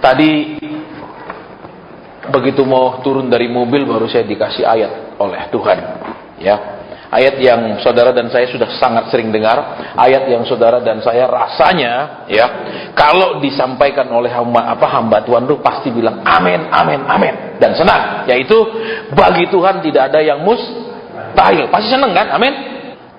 Tadi begitu mau turun dari mobil baru saya dikasih ayat oleh Tuhan, ya. Ayat yang saudara dan saya sudah sangat sering dengar, ayat yang saudara dan saya rasanya, ya, kalau disampaikan oleh hamba Tuhan itu pasti bilang amin, amin, amin, dan senang. Yaitu bagi Tuhan tidak ada yang mustahil. Pasti senang kan? Amin.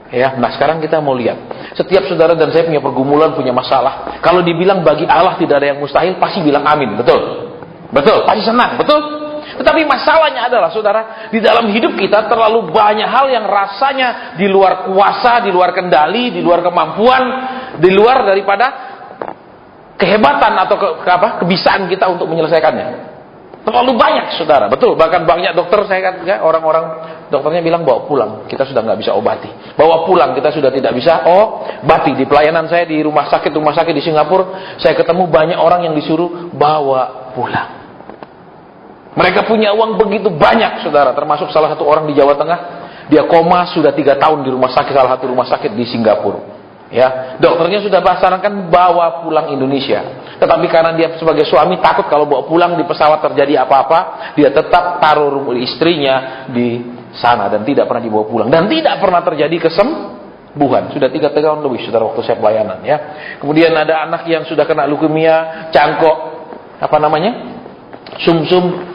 Ya, nah sekarang kita mau lihat. Setiap saudara dan saya punya pergumulan, punya masalah. Kalau dibilang bagi Allah tidak ada yang mustahil, pasti bilang amin, betul? Betul, pasti senang, betul? Tetapi masalahnya adalah, saudara, di dalam hidup kita terlalu banyak hal yang rasanya di luar kuasa, di luar kendali, di luar kemampuan, di luar daripada kehebatan atau kebisaan kita untuk menyelesaikannya. Terlalu banyak, saudara, betul. Bahkan banyak dokter, saya katakan, orang-orang dokternya bilang bawa pulang, kita sudah nggak bisa obati. Bawa pulang, kita sudah tidak bisa obati. Di pelayanan saya di rumah sakit di Singapura, saya ketemu banyak orang yang disuruh bawa pulang. Mereka punya uang begitu banyak, saudara. Termasuk salah satu orang di Jawa Tengah, dia koma sudah 3 tahun di rumah sakit, salah satu rumah sakit di Singapura. Ya, dokternya sudah sarankan bawa pulang Indonesia. Tetapi karena dia sebagai suami takut kalau bawa pulang di pesawat terjadi apa-apa, dia tetap taruh istrinya di sana dan tidak pernah dibawa pulang. Dan tidak pernah terjadi kesembuhan. Sudah 3 tahun lebih, saudara, waktu saya pelayanan. Ya. Kemudian ada anak yang sudah kena leukemia, cangkok, sumsum.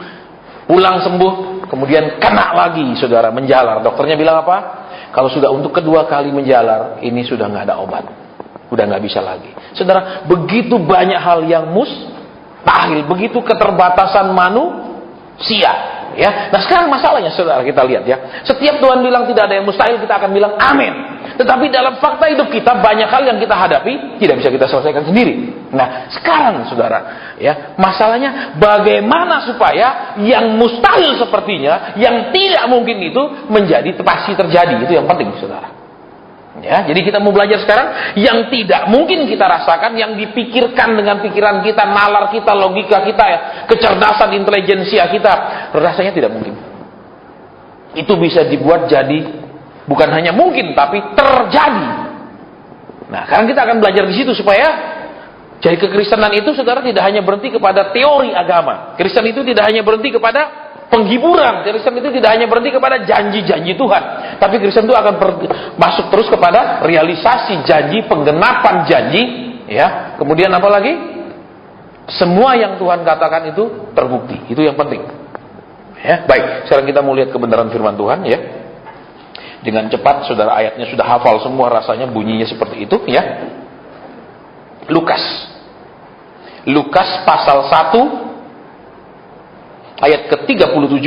Pulang sembuh, kemudian kena lagi, saudara, menjalar. Dokternya bilang apa? Kalau sudah untuk kedua kali menjalar, ini sudah nggak ada obat, udah nggak bisa lagi. Saudara, begitu banyak hal yang mustahil, begitu keterbatasan manusia. Ya, nah sekarang masalahnya, saudara, kita lihat ya. Setiap Tuhan bilang tidak ada yang mustahil, kita akan bilang amin. Tetapi dalam fakta hidup kita banyak hal yang kita hadapi tidak bisa kita selesaikan sendiri. Nah, sekarang, saudara, ya, masalahnya bagaimana supaya yang mustahil sepertinya, yang tidak mungkin itu menjadi pasti terjadi. Itu yang penting, saudara. Ya, jadi kita mau belajar sekarang yang tidak mungkin kita rasakan, yang dipikirkan dengan pikiran kita, nalar kita, logika kita, ya, kecerdasan intelijensia kita, rasanya tidak mungkin. Itu bisa dibuat jadi bukan hanya mungkin, tapi terjadi. Nah, sekarang kita akan belajar di situ supaya jadi kekristenan itu, saudara, tidak hanya berhenti kepada teori agama. Kristen itu tidak hanya berhenti kepada penghiburan. Kristen itu tidak hanya berhenti kepada janji-janji Tuhan. Tapi Kristen itu akan masuk terus kepada realisasi janji, penggenapan janji. Ya, kemudian apa lagi? Semua yang Tuhan katakan itu terbukti. Itu yang penting. Ya, baik. Sekarang kita mau lihat kebenaran firman Tuhan, ya. Dengan cepat, saudara, ayatnya sudah hafal semua, rasanya bunyinya seperti itu, ya. Lukas pasal 1 ayat ke-37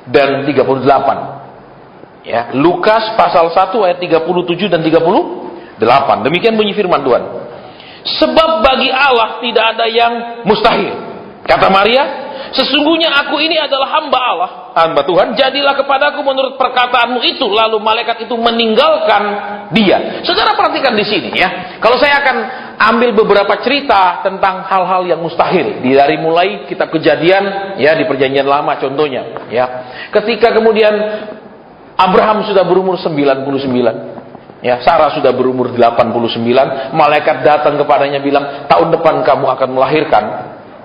dan 38. Ya, Lukas pasal 1 ayat 37 dan 38. Demikian bunyi firman Tuhan. Sebab bagi Allah tidak ada yang mustahil. Kata Maria, sesungguhnya aku ini adalah hamba Tuhan, jadilah kepadaku menurut perkataanmu itu. Lalu malaikat itu meninggalkan dia. Saudara, perhatikan di sini, ya. Kalau saya akan ambil beberapa cerita tentang hal-hal yang mustahil, dari mulai kitab Kejadian, ya, di Perjanjian Lama contohnya, ya. Ketika kemudian Abraham sudah berumur 99, ya, Sarah sudah berumur 89, malaikat datang kepadanya bilang, tahun depan kamu akan melahirkan,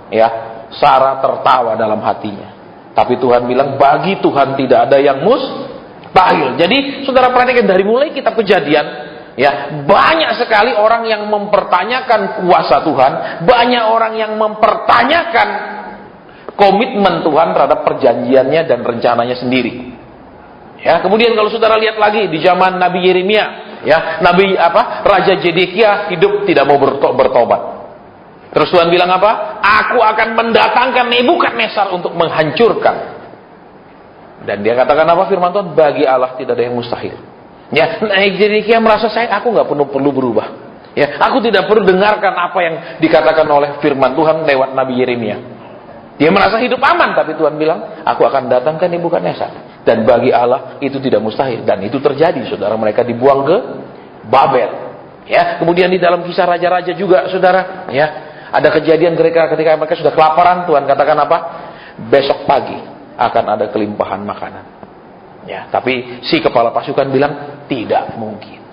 ya. Sarah tertawa dalam hatinya. Tapi Tuhan bilang, bagi Tuhan tidak ada yang mustahil. Jadi, saudara perhatikan dari mulai kitab Kejadian, ya, banyak sekali orang yang mempertanyakan kuasa Tuhan, banyak orang yang mempertanyakan komitmen Tuhan terhadap perjanjiannya dan rencananya sendiri. Ya, kemudian kalau saudara lihat lagi di zaman Nabi Yeremia, ya, Raja Zedekia hidup tidak mau bertobat. Terus Tuhan bilang apa? Aku akan mendatangkan Nebukadnezar untuk menghancurkan. Dan dia katakan apa firman Tuhan? Bagi Allah tidak ada yang mustahil. Ya, jadi dia merasa aku nggak perlu berubah. Ya, aku tidak perlu dengarkan apa yang dikatakan oleh firman Tuhan lewat Nabi Yeremia. Dia merasa hidup aman, tapi Tuhan bilang, aku akan datangkan Nebukadnezar. Dan bagi Allah itu tidak mustahil. Dan itu terjadi, saudara, mereka dibuang ke Babel. Ya, kemudian di dalam kisah raja-raja juga, saudara, ya, ada kejadian ketika mereka sudah kelaparan, Tuhan katakan apa? Besok pagi akan ada kelimpahan makanan. Ya, tapi si kepala pasukan bilang tidak mungkin.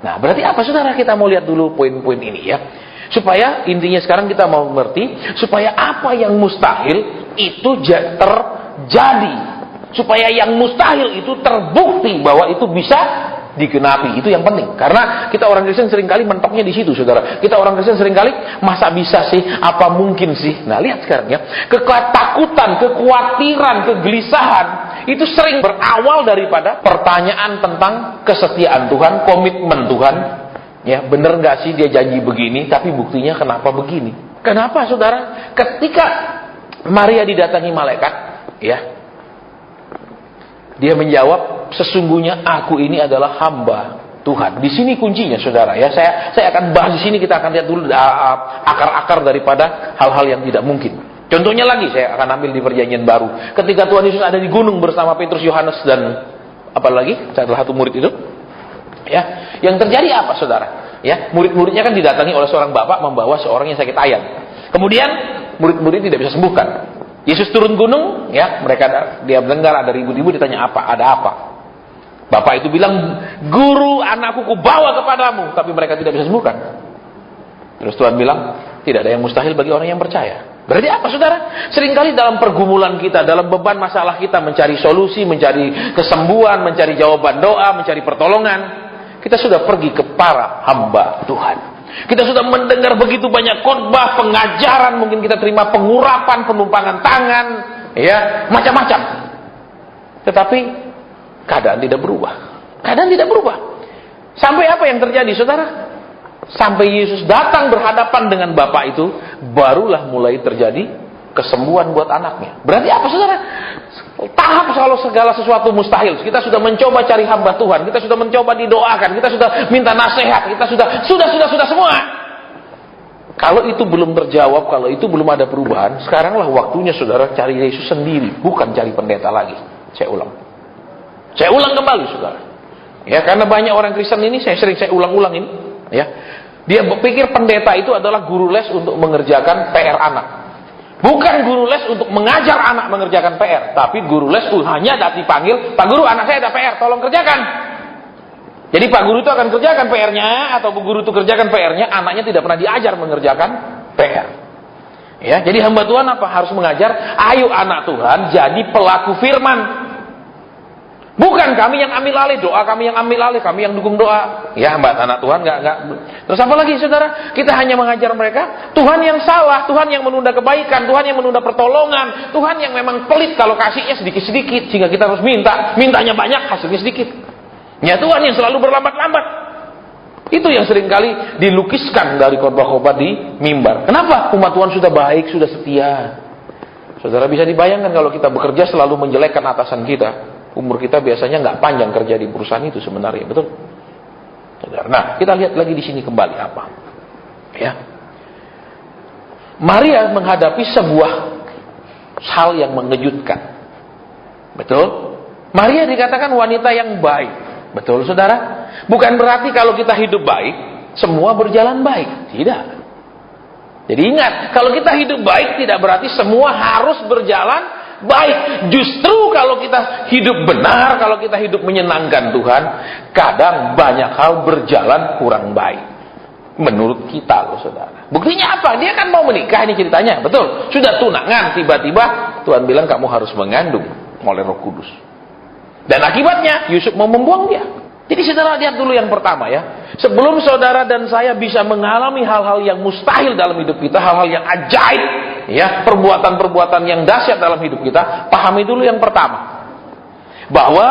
Nah, berarti apa, saudara? Kita mau lihat dulu poin-poin ini, ya. Supaya intinya sekarang kita mau mengerti, supaya apa yang mustahil itu terjadi. Supaya yang mustahil itu terbukti bahwa itu bisa digenapi. Itu yang penting. Karena kita orang Kristen seringkali mentoknya di situ, saudara. Kita orang Kristen seringkali, masa bisa sih? Apa mungkin sih? Nah, lihat sekarang ya. Ketakutan, kekhawatiran, kegelisahan, itu sering berawal daripada pertanyaan tentang kesetiaan Tuhan, komitmen Tuhan. Ya, bener nggak sih dia janji begini, tapi buktinya kenapa begini? Kenapa, saudara? Ketika Maria didatangi malaikat, ya, dia menjawab, sesungguhnya aku ini adalah hamba Tuhan. Di sini kuncinya, saudara. Ya, saya akan bahas di sini. Kita akan lihat dulu akar-akar daripada hal-hal yang tidak mungkin. Contohnya lagi, saya akan ambil di Perjanjian Baru. Ketika Tuhan Yesus ada di gunung bersama Petrus, Yohanes, dan apa lagi? Salah satu murid itu. Ya, yang terjadi apa, saudara? Ya, murid-muridnya kan didatangi oleh seorang bapak membawa seorang yang sakit ayam. Kemudian murid-murid tidak bisa sembuhkan. Yesus turun gunung, ya, dia mendengar ada ribu-ribu, ditanya apa? Ada apa? Bapak itu bilang, guru, anakku kubawa kepadamu, tapi mereka tidak bisa sembuhkan. Terus Tuhan bilang, tidak ada yang mustahil bagi orang yang percaya. Berarti apa, saudara? Seringkali dalam pergumulan kita, dalam beban masalah kita, mencari solusi, mencari kesembuhan, mencari jawaban doa, mencari pertolongan, kita sudah pergi ke para hamba Tuhan. Kita sudah mendengar begitu banyak khotbah, pengajaran, mungkin kita terima pengurapan, penumpangan tangan, ya, macam-macam. Tetapi keadaan tidak berubah. Keadaan tidak berubah. Sampai apa yang terjadi, saudara? Sampai Yesus datang berhadapan dengan Bapa itu, barulah mulai terjadi kesembuhan buat anaknya. Berarti apa, saudara? Tahap kalau segala sesuatu mustahil. Kita sudah mencoba cari hamba Tuhan, kita sudah mencoba didoakan, kita sudah minta nasihat, kita sudah semua. Kalau itu belum terjawab, kalau itu belum ada perubahan, sekaranglah waktunya, saudara, cari Yesus sendiri, bukan cari pendeta lagi. Saya ulang kembali, saudara. Ya, karena banyak orang Kristen ini, saya ulang-ulang ini, ya. Dia berpikir pendeta itu adalah guru les untuk mengerjakan PR anak. Bukan guru les untuk mengajar anak mengerjakan PR, tapi guru les hanya dipanggil, Pak Guru, anak saya ada PR, tolong kerjakan. Jadi Pak Guru itu akan kerjakan PR-nya, atau Bu Guru itu kerjakan PR-nya, anaknya tidak pernah diajar mengerjakan PR. Ya, jadi hamba Tuhan apa? Harus mengajar, ayo anak Tuhan jadi pelaku firman. Bukan kami yang ambil alih doa, kami yang ambil alih, kami yang dukung doa. Ya, hamba anak Tuhan enggak. Terus apa lagi, saudara? Kita hanya mengajar mereka, Tuhan yang salah, Tuhan yang menunda kebaikan, Tuhan yang menunda pertolongan, Tuhan yang memang pelit kalau kasihnya sedikit-sedikit, sehingga kita harus mintanya banyak, hasilnya sedikit. Ya, Tuhan yang selalu berlambat-lambat. Itu yang seringkali dilukiskan dari khotbah-khotbah di mimbar. Kenapa? Umat Tuhan sudah baik, sudah setia. Saudara bisa dibayangkan kalau kita bekerja selalu menjelekkan atasan kita. Umur kita biasanya nggak panjang kerja di perusahaan itu sebenarnya, betul? Nah, kita lihat lagi di sini kembali apa? Ya, Maria menghadapi sebuah hal yang mengejutkan, betul? Maria dikatakan wanita yang baik, betul, saudara? Bukan berarti kalau kita hidup baik, semua berjalan baik, tidak. Jadi ingat, kalau kita hidup baik tidak berarti semua harus berjalan baik. Justru kalau kita hidup benar, kalau kita hidup menyenangkan Tuhan, kadang banyak hal berjalan kurang baik menurut kita, loh, saudara. Buktinya apa? Dia kan mau menikah, ini ceritanya, betul? Sudah tunangan, tiba-tiba Tuhan bilang kamu harus mengandung oleh Roh Kudus. Dan akibatnya Yusuf mau membuang dia. Jadi saudara lihat dulu yang pertama, ya. Sebelum saudara dan saya bisa mengalami hal-hal yang mustahil dalam hidup kita, hal-hal yang ajaib, ya, perbuatan-perbuatan yang dahsyat dalam hidup kita, pahami dulu yang pertama, bahwa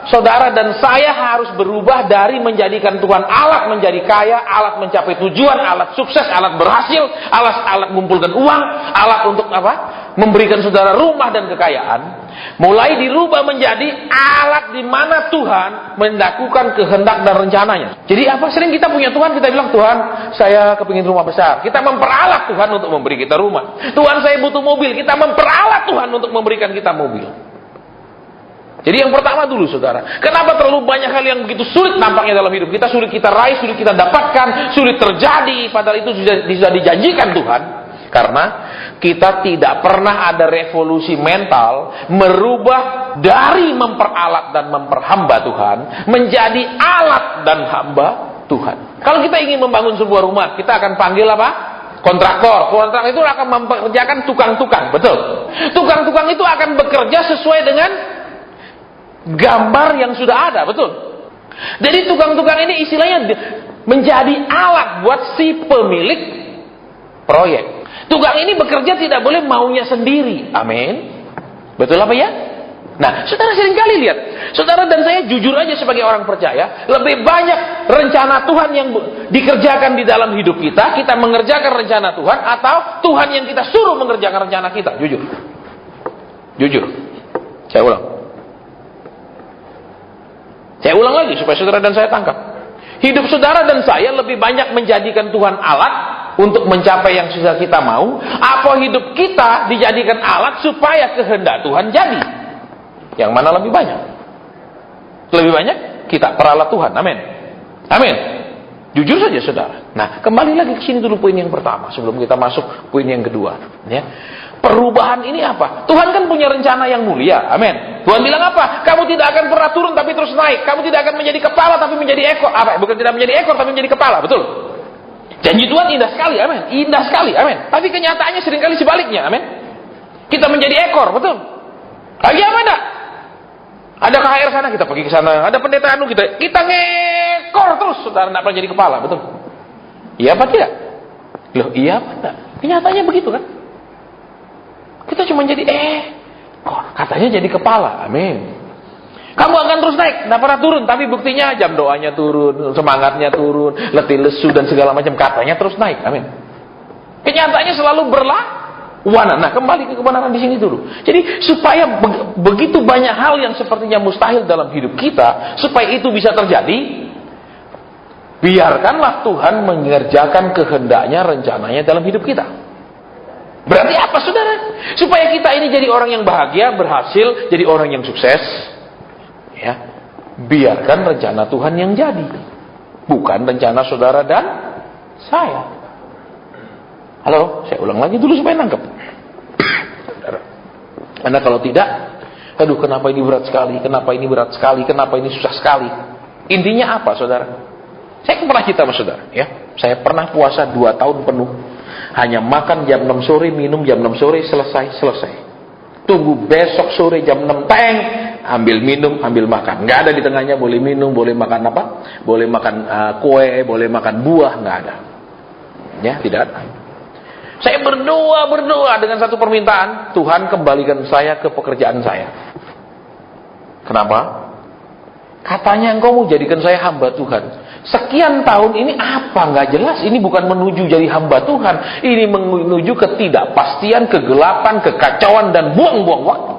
saudara dan saya harus berubah dari menjadikan Tuhan alat menjadi kaya, alat mencapai tujuan, alat sukses, alat berhasil, alat mengumpulkan uang, alat untuk apa? Memberikan saudara rumah dan kekayaan. Mulai dirubah menjadi alat di mana Tuhan melakukan kehendak dan rencananya. Jadi apa? Sering kita punya Tuhan, kita bilang, Tuhan, saya kepingin rumah besar. Kita memperalat Tuhan untuk memberi kita rumah. Tuhan, saya butuh mobil. Kita memperalat Tuhan untuk memberikan kita mobil. Jadi yang pertama dulu, saudara, kenapa terlalu banyak hal yang begitu sulit nampaknya dalam hidup kita, sulit kita raih, sulit kita dapatkan, sulit terjadi, padahal itu sudah dijanjikan Tuhan? Karena kita tidak pernah ada revolusi mental merubah dari memperalat dan memperhamba Tuhan menjadi alat dan hamba Tuhan. Kalau kita ingin membangun sebuah rumah, kita akan panggil apa? Kontraktor. Kontraktor itu akan mempekerjakan tukang-tukang, betul. Tukang-tukang itu akan bekerja sesuai dengan gambar yang sudah ada, betul. Jadi tukang-tukang ini istilahnya menjadi alat buat si pemilik proyek. Tukang ini bekerja tidak boleh maunya sendiri. Amin. Betul apa ya? Nah, saudara seringkali lihat, saudara dan saya jujur aja sebagai orang percaya, lebih banyak rencana Tuhan yang dikerjakan di dalam hidup kita, kita mengerjakan rencana Tuhan, atau Tuhan yang kita suruh mengerjakan rencana kita. Jujur. Jujur. Saya ulang. Saya ulang lagi supaya saudara dan saya tangkap. Hidup saudara dan saya lebih banyak menjadikan Tuhan alat untuk mencapai yang sudah kita mau, apa hidup kita dijadikan alat supaya kehendak Tuhan jadi? Yang mana lebih banyak? Lebih banyak kita peralat Tuhan. Amin. Amin. Jujur saja saudara. Nah, kembali lagi ke sini dulu poin yang pertama sebelum kita masuk poin yang kedua. Ya. Perubahan ini apa? Tuhan kan punya rencana yang mulia. Amin. Tuhan bilang apa? Kamu tidak akan pernah turun tapi terus naik. Kamu tidak akan menjadi kepala tapi menjadi ekor. Apa? Bukan tidak menjadi ekor tapi menjadi kepala. Betul. Janji Tuhan indah sekali. Amin. Indah sekali. Amin. Tapi kenyataannya seringkali sebaliknya. Amin. Kita menjadi ekor. Betul. Lagi apa enggak? Ada KHR sana, kita pergi ke sana. Ada pendeta anu, kita ngekor terus, saudara, tidak pernah jadi kepala, betul? Iya apa tidak? Loh, iya apa tidak? Kenyataannya begitu kan? Kita cuma jadi ekor, katanya jadi kepala, amin. Kamu akan terus naik, tidak pernah turun, tapi buktinya jam doanya turun, semangatnya turun, letih lesu dan segala macam, katanya terus naik, amin. Kenyataannya selalu Nah, kembali ke kebenaran di sini dulu. Jadi supaya begitu banyak hal yang sepertinya mustahil dalam hidup kita, supaya itu bisa terjadi, biarkanlah Tuhan mengerjakan kehendaknya, rencananya dalam hidup kita. Berarti apa, saudara? Supaya kita ini jadi orang yang bahagia, berhasil, jadi orang yang sukses, ya, biarkan rencana Tuhan yang jadi, bukan rencana saudara dan saya. Halo, saya ulang lagi dulu supaya nangkep. Anda kalau tidak, aduh kenapa ini berat sekali, kenapa ini berat sekali, kenapa ini susah sekali. Intinya apa, saudara? Saya pernah cerita sama saudara, ya. Saya pernah puasa 2 tahun penuh. Hanya makan jam 6 sore, minum jam 6 sore, selesai. Tunggu besok sore jam 6, teng, ambil minum, ambil makan. Nggak ada di tengahnya, boleh minum, boleh makan apa? Boleh makan kue, boleh makan buah, nggak ada. Ya, tidak ada. Saya berdoa dengan satu permintaan, Tuhan kembalikan saya ke pekerjaan saya. Kenapa? Katanya engkau mau jadikan saya hamba Tuhan. Sekian tahun ini apa? Nggak jelas. Ini bukan menuju jadi hamba Tuhan. Ini menuju ketidakpastian, kegelapan, kekacauan, dan buang-buang waktu.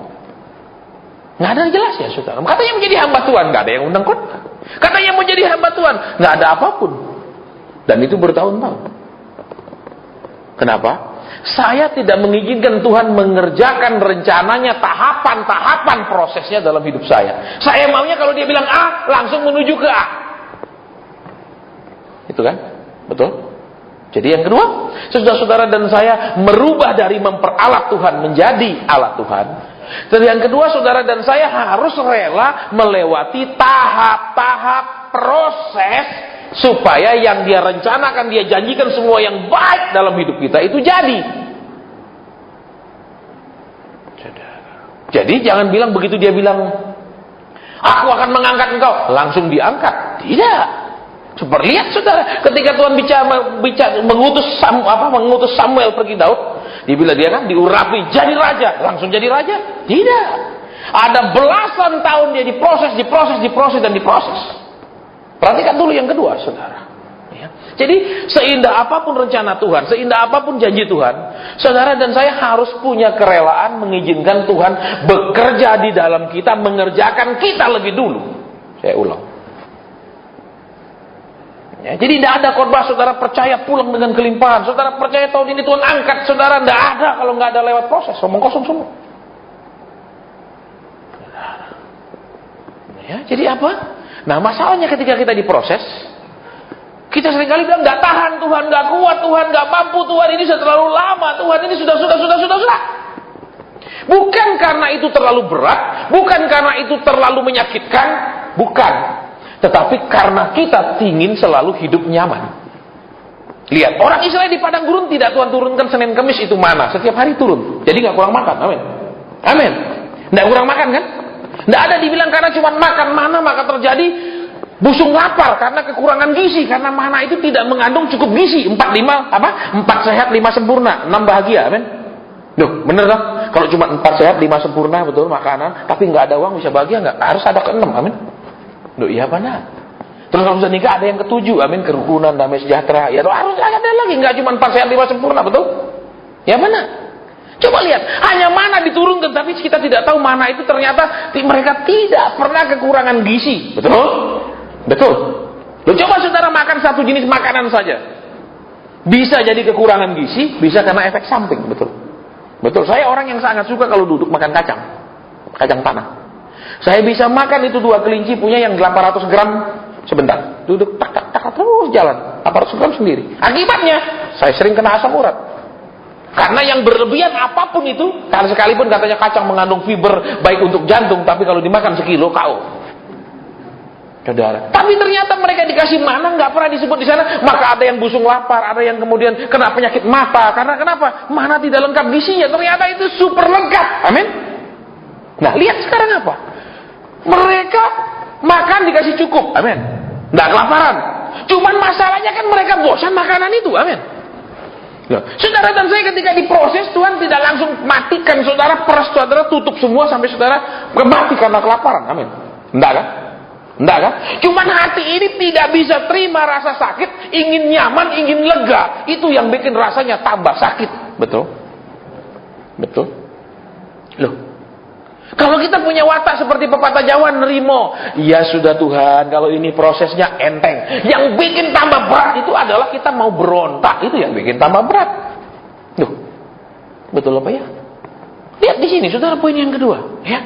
Nggak ada yang jelas ya, saudara. Katanya menjadi hamba Tuhan, nggak ada yang undang khotbah. Katanya mau jadi hamba Tuhan, nggak ada apapun. Dan itu bertahun-tahun. Kenapa? Saya tidak mengizinkan Tuhan mengerjakan rencananya, tahapan-tahapan prosesnya dalam hidup saya. Saya maunya kalau dia bilang A, langsung menuju ke A. Itu kan? Betul? Jadi yang kedua, saudara-saudara dan saya merubah dari memperalat Tuhan menjadi alat Tuhan. Dan yang kedua, saudara dan saya harus rela melewati tahap-tahap proses supaya yang dia rencanakan, dia janjikan semua yang baik dalam hidup kita itu jadi. Jadi jangan bilang begitu dia bilang, aku akan mengangkat engkau, langsung diangkat. Tidak. Seperti lihat saudara, ketika Tuhan mengutus Samuel pergi Daud, dibilang dia kan diurapi jadi raja, langsung jadi raja. Tidak. Ada belasan tahun dia diproses. Perhatikan dulu yang kedua, saudara. Ya. Jadi, seindah apapun rencana Tuhan, seindah apapun janji Tuhan, saudara dan saya harus punya kerelaan mengizinkan Tuhan bekerja di dalam kita, mengerjakan kita lebih dulu. Saya ulang. Ya, jadi tidak ada khotbah saudara percaya pulang dengan kelimpahan. Saudara percaya tahun ini Tuhan angkat saudara, tidak ada kalau nggak ada lewat proses, omong kosong semua. Ya, jadi apa? Nah, masalahnya ketika kita diproses, kita seringkali bilang nggak tahan Tuhan, nggak kuat Tuhan, nggak mampu Tuhan, ini sudah terlalu lama Tuhan, ini sudah. Bukan karena itu terlalu berat, bukan karena itu terlalu menyakitkan, bukan. Tetapi karena kita ingin selalu hidup nyaman. Lihat, orang Israel di padang gurun tidak Tuhan turunkan Senin Kamis itu mana, setiap hari turun. Jadi nggak kurang makan, amin. Amin. Nggak kurang makan kan? Nggak ada dibilang karena cuma makan mana maka terjadi busung lapar karena kekurangan gizi, karena mana itu tidak mengandung cukup gizi. 4 sehat 5 sempurna, 6 bahagia, amin. Duh, bener dong? Kalau cuma 4 sehat 5 sempurna betul makanan, tapi nggak ada uang bisa bahagia nggak? Harus ada ke-6, amin. Duh, iya benar. Terus kalau sudah nikah ada yang ke-7, amin, kerukunan, damai sejahtera. Ya harus ada lagi, nggak cuma 4 sehat 5 sempurna, betul? Ya benar. Coba lihat, hanya mana diturunkan, tapi kita tidak tahu mana itu ternyata mereka tidak pernah kekurangan gizi, betul? Betul. Lo coba saudara makan satu jenis makanan saja, bisa jadi kekurangan gizi, bisa karena efek samping, betul? Betul. Saya orang yang sangat suka kalau duduk makan kacang tanah. Saya bisa makan itu 2 kelinci punya yang 800 gram sebentar, duduk tak terus jalan 800 gram sendiri. Akibatnya saya sering kena asam urat. Karena yang berlebihan apapun itu, karena sekalipun katanya kacang mengandung fiber baik untuk jantung, tapi kalau dimakan sekilo KO. Saudara. Tapi ternyata mereka dikasih mana nggak pernah disebut di sana. Maka ada yang busung lapar, ada yang kemudian kena penyakit mata. Karena kenapa? Mana tidak lengkap gizinya. Ternyata itu super lengkap. Amin. Nah, lihat sekarang apa? Mereka makan dikasih cukup. Amin. Nggak kelaparan. Cuman masalahnya kan mereka bosan makanan itu. Amin. Ya. Saudara dan saya ketika diproses, Tuhan tidak langsung matikan saudara, peras saudara, tutup semua sampai saudara mati karena kelaparan. Amin. Enggak kan? Enggak kan? Cuman hati ini tidak bisa terima rasa sakit, ingin nyaman, ingin lega. Itu yang bikin rasanya tambah sakit. Betul? Betul? Loh. Kalau kita punya watak seperti pepatah Jawa, nerimo. Ya sudah Tuhan, kalau ini prosesnya enteng. Yang bikin tambah berat itu adalah kita mau berontak. Itu yang bikin tambah berat. Duh, betul apa ya? Lihat di sini, saudara, poin yang kedua. Ya,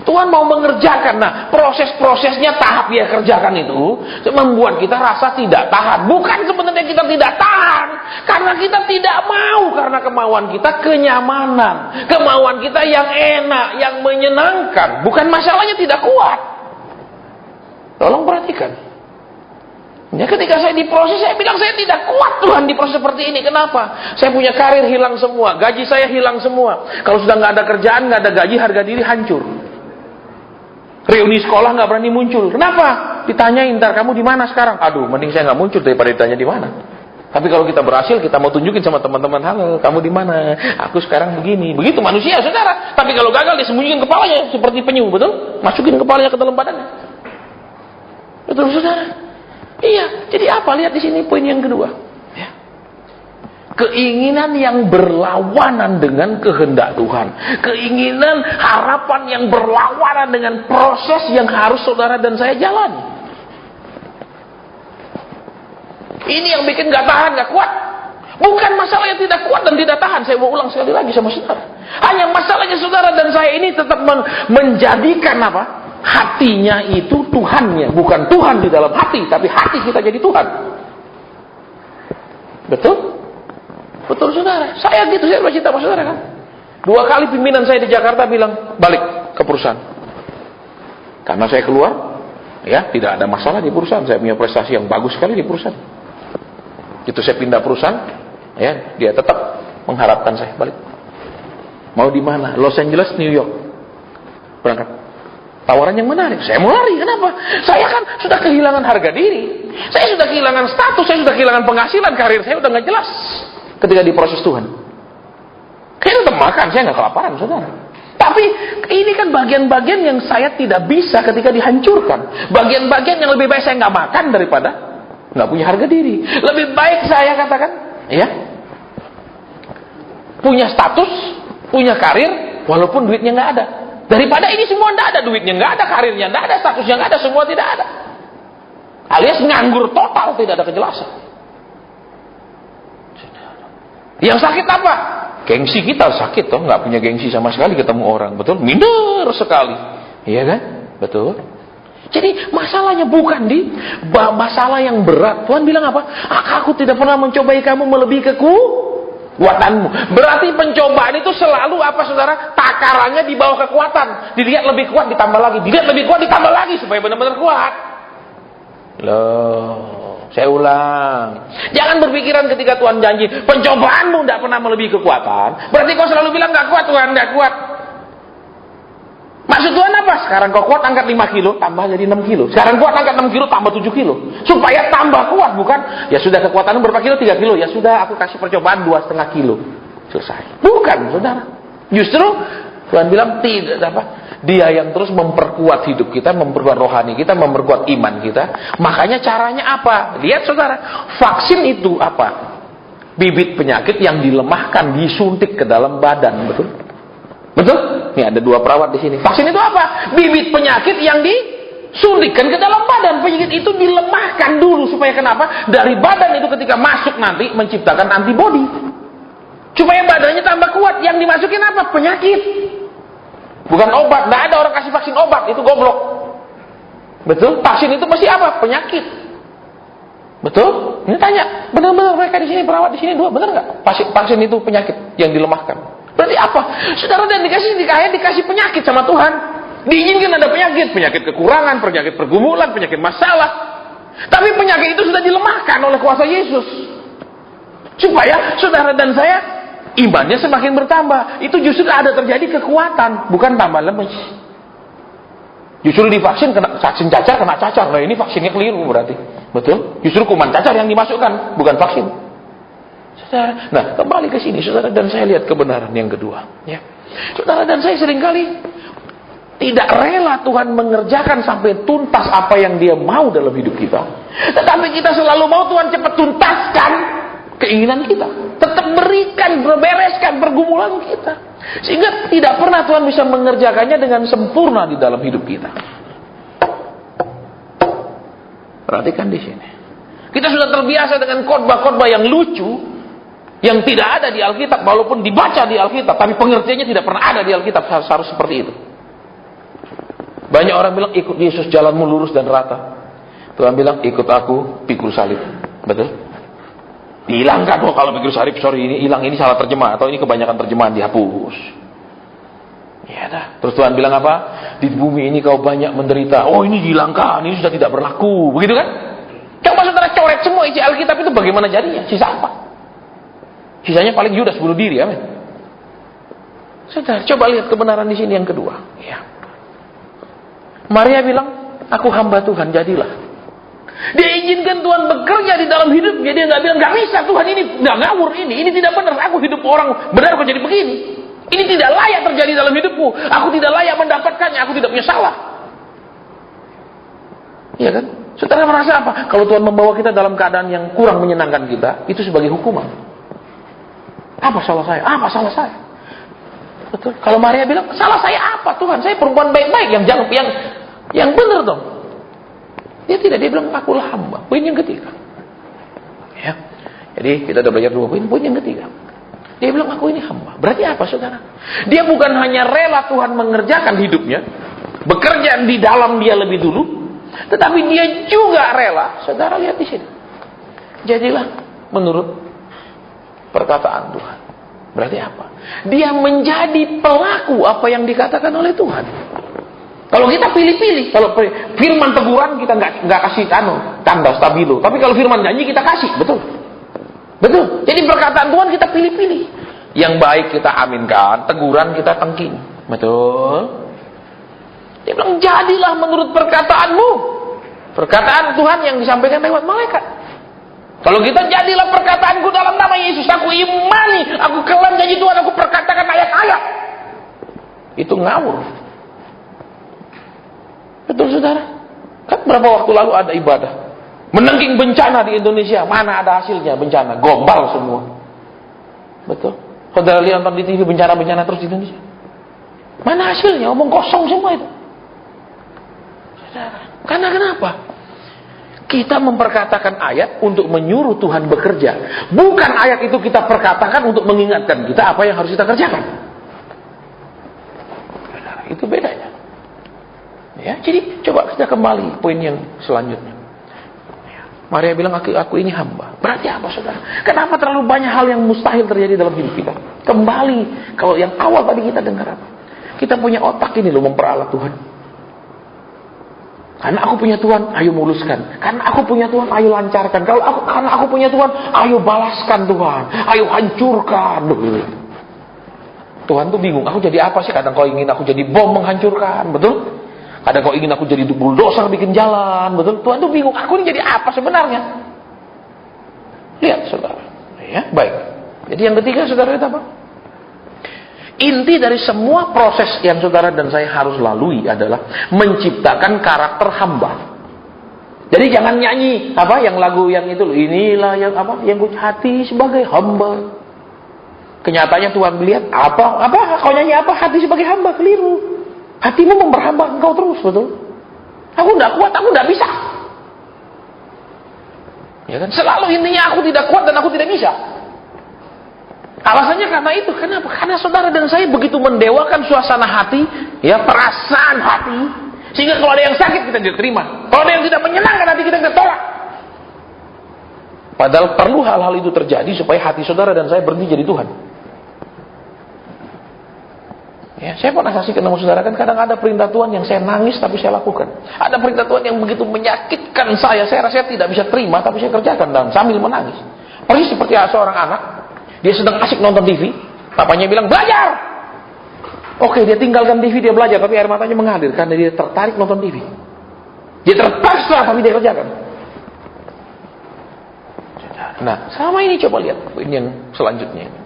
Tuhan mau mengerjakan. Nah, proses-prosesnya tahap dia kerjakan itu membuat kita rasa tidak tahan. Bukan sebenarnya kita tidak tahan, karena kita tidak mau, karena kemauan kita kenyamanan, kemauan kita yang enak, yang menyenangkan. Bukan masalahnya tidak kuat. Tolong perhatikan. Ya, ketika saya diproses, saya bilang saya tidak kuat Tuhan diproses seperti ini. Kenapa? Saya punya karir hilang semua, gaji saya hilang semua. Kalau sudah nggak ada kerjaan, nggak ada gaji, harga diri hancur. Reuni sekolah nggak berani muncul. Kenapa? Ditanyain, ntar kamu di mana sekarang? Aduh, mending saya nggak muncul daripada ditanya di mana. Tapi kalau kita berhasil, kita mau tunjukin sama teman-teman, halo, kamu di mana? Aku sekarang begini. Begitu manusia, saudara. Tapi kalau gagal, disembunyikan kepalanya seperti penyu, betul? Masukin kepalanya ke dalam badannya. Betul, saudara? Iya. Jadi apa? Lihat di sini poin yang kedua. Keinginan yang berlawanan dengan kehendak Tuhan, keinginan harapan yang berlawanan dengan proses yang harus saudara dan saya jalani. Ini yang bikin gak tahan, gak kuat. Bukan masalahnya tidak kuat dan tidak tahan. Saya mau ulang sekali lagi sama saudara. Hanya masalahnya saudara dan saya ini tetap menjadikan apa? Hatinya itu Tuhannya, bukan Tuhan di dalam hati, tapi hati kita jadi Tuhan. Betul? Betul saudara, saya gitu, saya bercerita sama saudara kan. 2 kali pimpinan saya di Jakarta bilang balik ke perusahaan. Karena saya keluar, ya tidak ada masalah di perusahaan. Saya punya prestasi yang bagus sekali di perusahaan. Itu saya pindah perusahaan, ya dia tetap mengharapkan saya balik. Mau di mana? Los Angeles, New York. Berangkat. Tawaran yang menarik. Saya mau lari. Kenapa? Saya kan sudah kehilangan harga diri. Saya sudah kehilangan status. Saya sudah kehilangan penghasilan. Karir saya sudah nggak jelas. Ketika diproses Tuhan, saya tetap makan, saya nggak kelaparan, saudara. Tapi ini kan bagian-bagian yang saya tidak bisa ketika dihancurkan. Bagian-bagian yang lebih baik saya nggak makan daripada nggak punya harga diri. Lebih baik saya katakan, ya, punya status, punya karir, walaupun duitnya nggak ada. Daripada ini semua nggak ada, duitnya nggak ada, karirnya nggak ada, statusnya nggak ada, semua tidak ada. Alias nganggur total, tidak ada kejelasan. Yang sakit apa? Gengsi kita sakit toh, nggak punya gengsi sama sekali ketemu orang, betul? Minder sekali, iya kan? Betul. Jadi masalahnya bukan di masalah yang berat. Tuhan bilang apa? Aku tidak pernah mencobai kamu melebihi kekuatanmu. Berarti pencobaan itu selalu apa, saudara? Takarannya di bawah kekuatan. Dilihat lebih kuat ditambah lagi, dilihat lebih kuat ditambah lagi supaya benar-benar kuat. Loh, saya ulang. Jangan berpikiran ketika Tuhan janji, pencobaanmu tidak pernah melebihi kekuatan. Berarti kau selalu bilang gak kuat, Tuhan gak kuat. Maksud Tuhan apa? Sekarang kau kuat angkat 5 kilo, tambah jadi 6 kilo. Sekarang kuat angkat 6 kilo, tambah 7 kilo. Supaya tambah kuat, bukan? Ya sudah, kekuatanmu berapa kilo? 3 kilo. Ya sudah, aku kasih percobaan 2,5 kilo. Selesai. Bukan, saudara. Justru Tuhan bilang tidak apa? Dia yang terus memperkuat hidup kita, memperkuat rohani kita, memperkuat iman kita. Makanya caranya apa? Lihat saudara, vaksin itu apa? Bibit penyakit yang dilemahkan, disuntik ke dalam badan, betul? Betul? Nih ada 2 perawat di sini. Vaksin itu apa? Bibit penyakit yang disuntikkan ke dalam badan. Penyakit itu dilemahkan dulu supaya kenapa? Dari badan itu ketika masuk nanti menciptakan antibodi. Supaya badannya tambah kuat. Yang dimasukin apa? Penyakit. Bukan obat. Nggak ada orang kasih vaksin obat, itu goblok. Betul? Vaksin itu mesti apa? Penyakit. Betul? Ini tanya, benar-benar mereka di sini perawat di sini 2, benar nggak? Vaksin itu penyakit yang dilemahkan. Berarti apa? Saudara dan dikasih penyakit sama Tuhan. Diizinkan ada penyakit kekurangan, penyakit pergumulan, penyakit masalah. Tapi penyakit itu sudah dilemahkan oleh kuasa Yesus. Supaya saudara dan saya imannya semakin bertambah. Itu justru ada terjadi kekuatan, bukan tambah lemes. Justru divaksin kena vaksin cacar, kena cacar. Nah ini vaksinnya keliru berarti. Betul? Justru kuman cacar yang dimasukkan, bukan vaksin. Saudara, nah kembali ke sini, saudara dan saya lihat kebenaran yang kedua. Ya, saudara dan saya seringkali tidak rela Tuhan mengerjakan sampai tuntas apa yang Dia mau dalam hidup kita. Tetapi kita selalu mau Tuhan cepat tuntaskan keinginan kita. Tetap berikan, bereskan pergumulan kita. Sehingga tidak pernah Tuhan bisa mengerjakannya dengan sempurna di dalam hidup kita. Perhatikan di sini. Kita sudah terbiasa dengan khotbah-khotbah yang lucu, yang tidak ada di Alkitab, walaupun dibaca di Alkitab, tapi pengertiannya tidak pernah ada di Alkitab. Harus seperti itu. Banyak orang bilang, ikut Yesus jalanmu lurus dan rata. Tuhan bilang, ikut aku, pikul salib. Betul? Dihilangkan. Oh, kalau pikul salib, sorry, ini hilang, ini salah terjemah, atau ini kebanyakan terjemahan, dihapus. Ya dah. Terus Tuhan bilang apa? Di bumi ini kau banyak menderita. Oh, ini dihilangkan, ini sudah tidak berlaku. Begitu kan? Coba saudara coret semua isi Alkitab itu, bagaimana jadinya? Sisa apa? Sisanya paling Yudas bunuh diri, amin. Saudara, coba lihat kebenaran di sini yang kedua. Ya. Maria bilang, aku hamba Tuhan, jadilah. Dia izinkan Tuhan bekerja di dalam hidupnya. Dia nggak bilang, nggak bisa Tuhan, ini nggak ngawur, ini tidak benar. Aku hidup orang benar kok jadi begini. Ini tidak layak terjadi dalam hidupku. Aku tidak layak mendapatkannya. Aku tidak punya salah. Iya kan? Saudara merasa apa? Kalau Tuhan membawa kita dalam keadaan yang kurang menyenangkan kita, itu sebagai hukuman. Apa salah saya? Apa salah saya? Betul. Kalau Maria bilang, salah saya apa Tuhan? Saya perempuan baik-baik yang benar dong. Dia tidak, dia bilang akulah hamba. Poin yang ketiga. Ya. Jadi kita sudah belajar 2 poin. Poin yang ketiga. Dia bilang aku ini hamba. Berarti apa saudara? Dia bukan hanya rela Tuhan mengerjakan hidupnya, bekerja di dalam dia lebih dulu, tetapi dia juga rela. Saudara lihat di sini. Jadilah menurut perkataan Tuhan. Berarti apa? Dia menjadi pelaku apa yang dikatakan oleh Tuhan. Kalau kita pilih-pilih, kalau firman teguran kita nggak kasih tanda stabilo, tapi kalau firman janji kita kasih, betul? Betul. Jadi perkataan Tuhan kita pilih-pilih. Yang baik kita aminkan, teguran kita tengking, betul? Dia bilang jadilah menurut perkataanmu. Perkataan Tuhan yang disampaikan lewat malaikat. Kalau kita jadilah perkataanku dalam nama Yesus, aku imani, aku kelam janji Tuhan, aku perkatakan ayat-ayat. Itu ngawur. Betul saudara? Kan berapa waktu lalu ada ibadah menengking bencana di Indonesia, mana ada hasilnya bencana, gombal semua. Betul? Saudara lihat di TV bencana-bencana terus di Indonesia. Mana hasilnya? Omong kosong semua itu. Saudara, karena kenapa? Kita memperkatakan ayat untuk menyuruh Tuhan bekerja. Bukan ayat itu kita perkatakan untuk mengingatkan kita apa yang harus kita kerjakan. Itu bedanya. Ya, jadi coba kita kembali poin yang selanjutnya. Maria bilang aku ini hamba. Berarti apa saudara? Kenapa terlalu banyak hal yang mustahil terjadi dalam hidup kita? Kembali, kalau yang awal tadi kita dengar apa? Kita punya otak ini loh memperalat Tuhan. Karena aku punya Tuhan, ayo muluskan. Karena aku punya Tuhan, ayo lancarkan. Karena aku punya Tuhan, ayo balaskan Tuhan. Ayo hancurkan. Tuhan tuh bingung, aku jadi apa sih? Kadang kau ingin aku jadi bom menghancurkan, betul? Kadang kau ingin aku jadi bulldozer bikin jalan, betul? Tuhan tuh bingung, aku ini jadi apa sebenarnya? Lihat saudara, ya baik. Jadi yang ketiga saudara lihat apa? Inti dari semua proses yang saudara dan saya harus lalui adalah menciptakan karakter hamba. Jadi jangan nyanyi apa yang lagu yang itu, inilah yang apa yang hati sebagai hamba. Kenyataannya Tuhan melihat apa kau nyanyi apa hati sebagai hamba, keliru. Hatimu memperhamba engkau terus, betul? Aku tidak kuat, aku tidak bisa. Ya kan? Selalu intinya aku tidak kuat dan aku tidak bisa. Alasannya karena itu. Kenapa? Karena saudara dan saya begitu mendewakan suasana hati, ya perasaan hati, sehingga kalau ada yang sakit kita tidak terima. Kalau ada yang tidak menyenangkan hati kita tolak. Padahal perlu hal-hal itu terjadi supaya hati saudara dan saya berhenti jadi Tuhan. Ya, saya pernah saksikan sama saudara kan kadang ada perintah Tuhan yang saya nangis tapi saya lakukan. Ada perintah Tuhan yang begitu menyakitkan saya rasa tidak bisa terima tapi saya kerjakan dan sambil menangis. Persis seperti seorang anak, dia sedang asik nonton TV, papanya bilang belajar. Oke, dia tinggalkan TV, dia belajar tapi air matanya mengalir karena dia tertarik nonton TV. Dia terpaksa tapi dia kerjakan. Nah, sama ini coba lihat ini yang selanjutnya.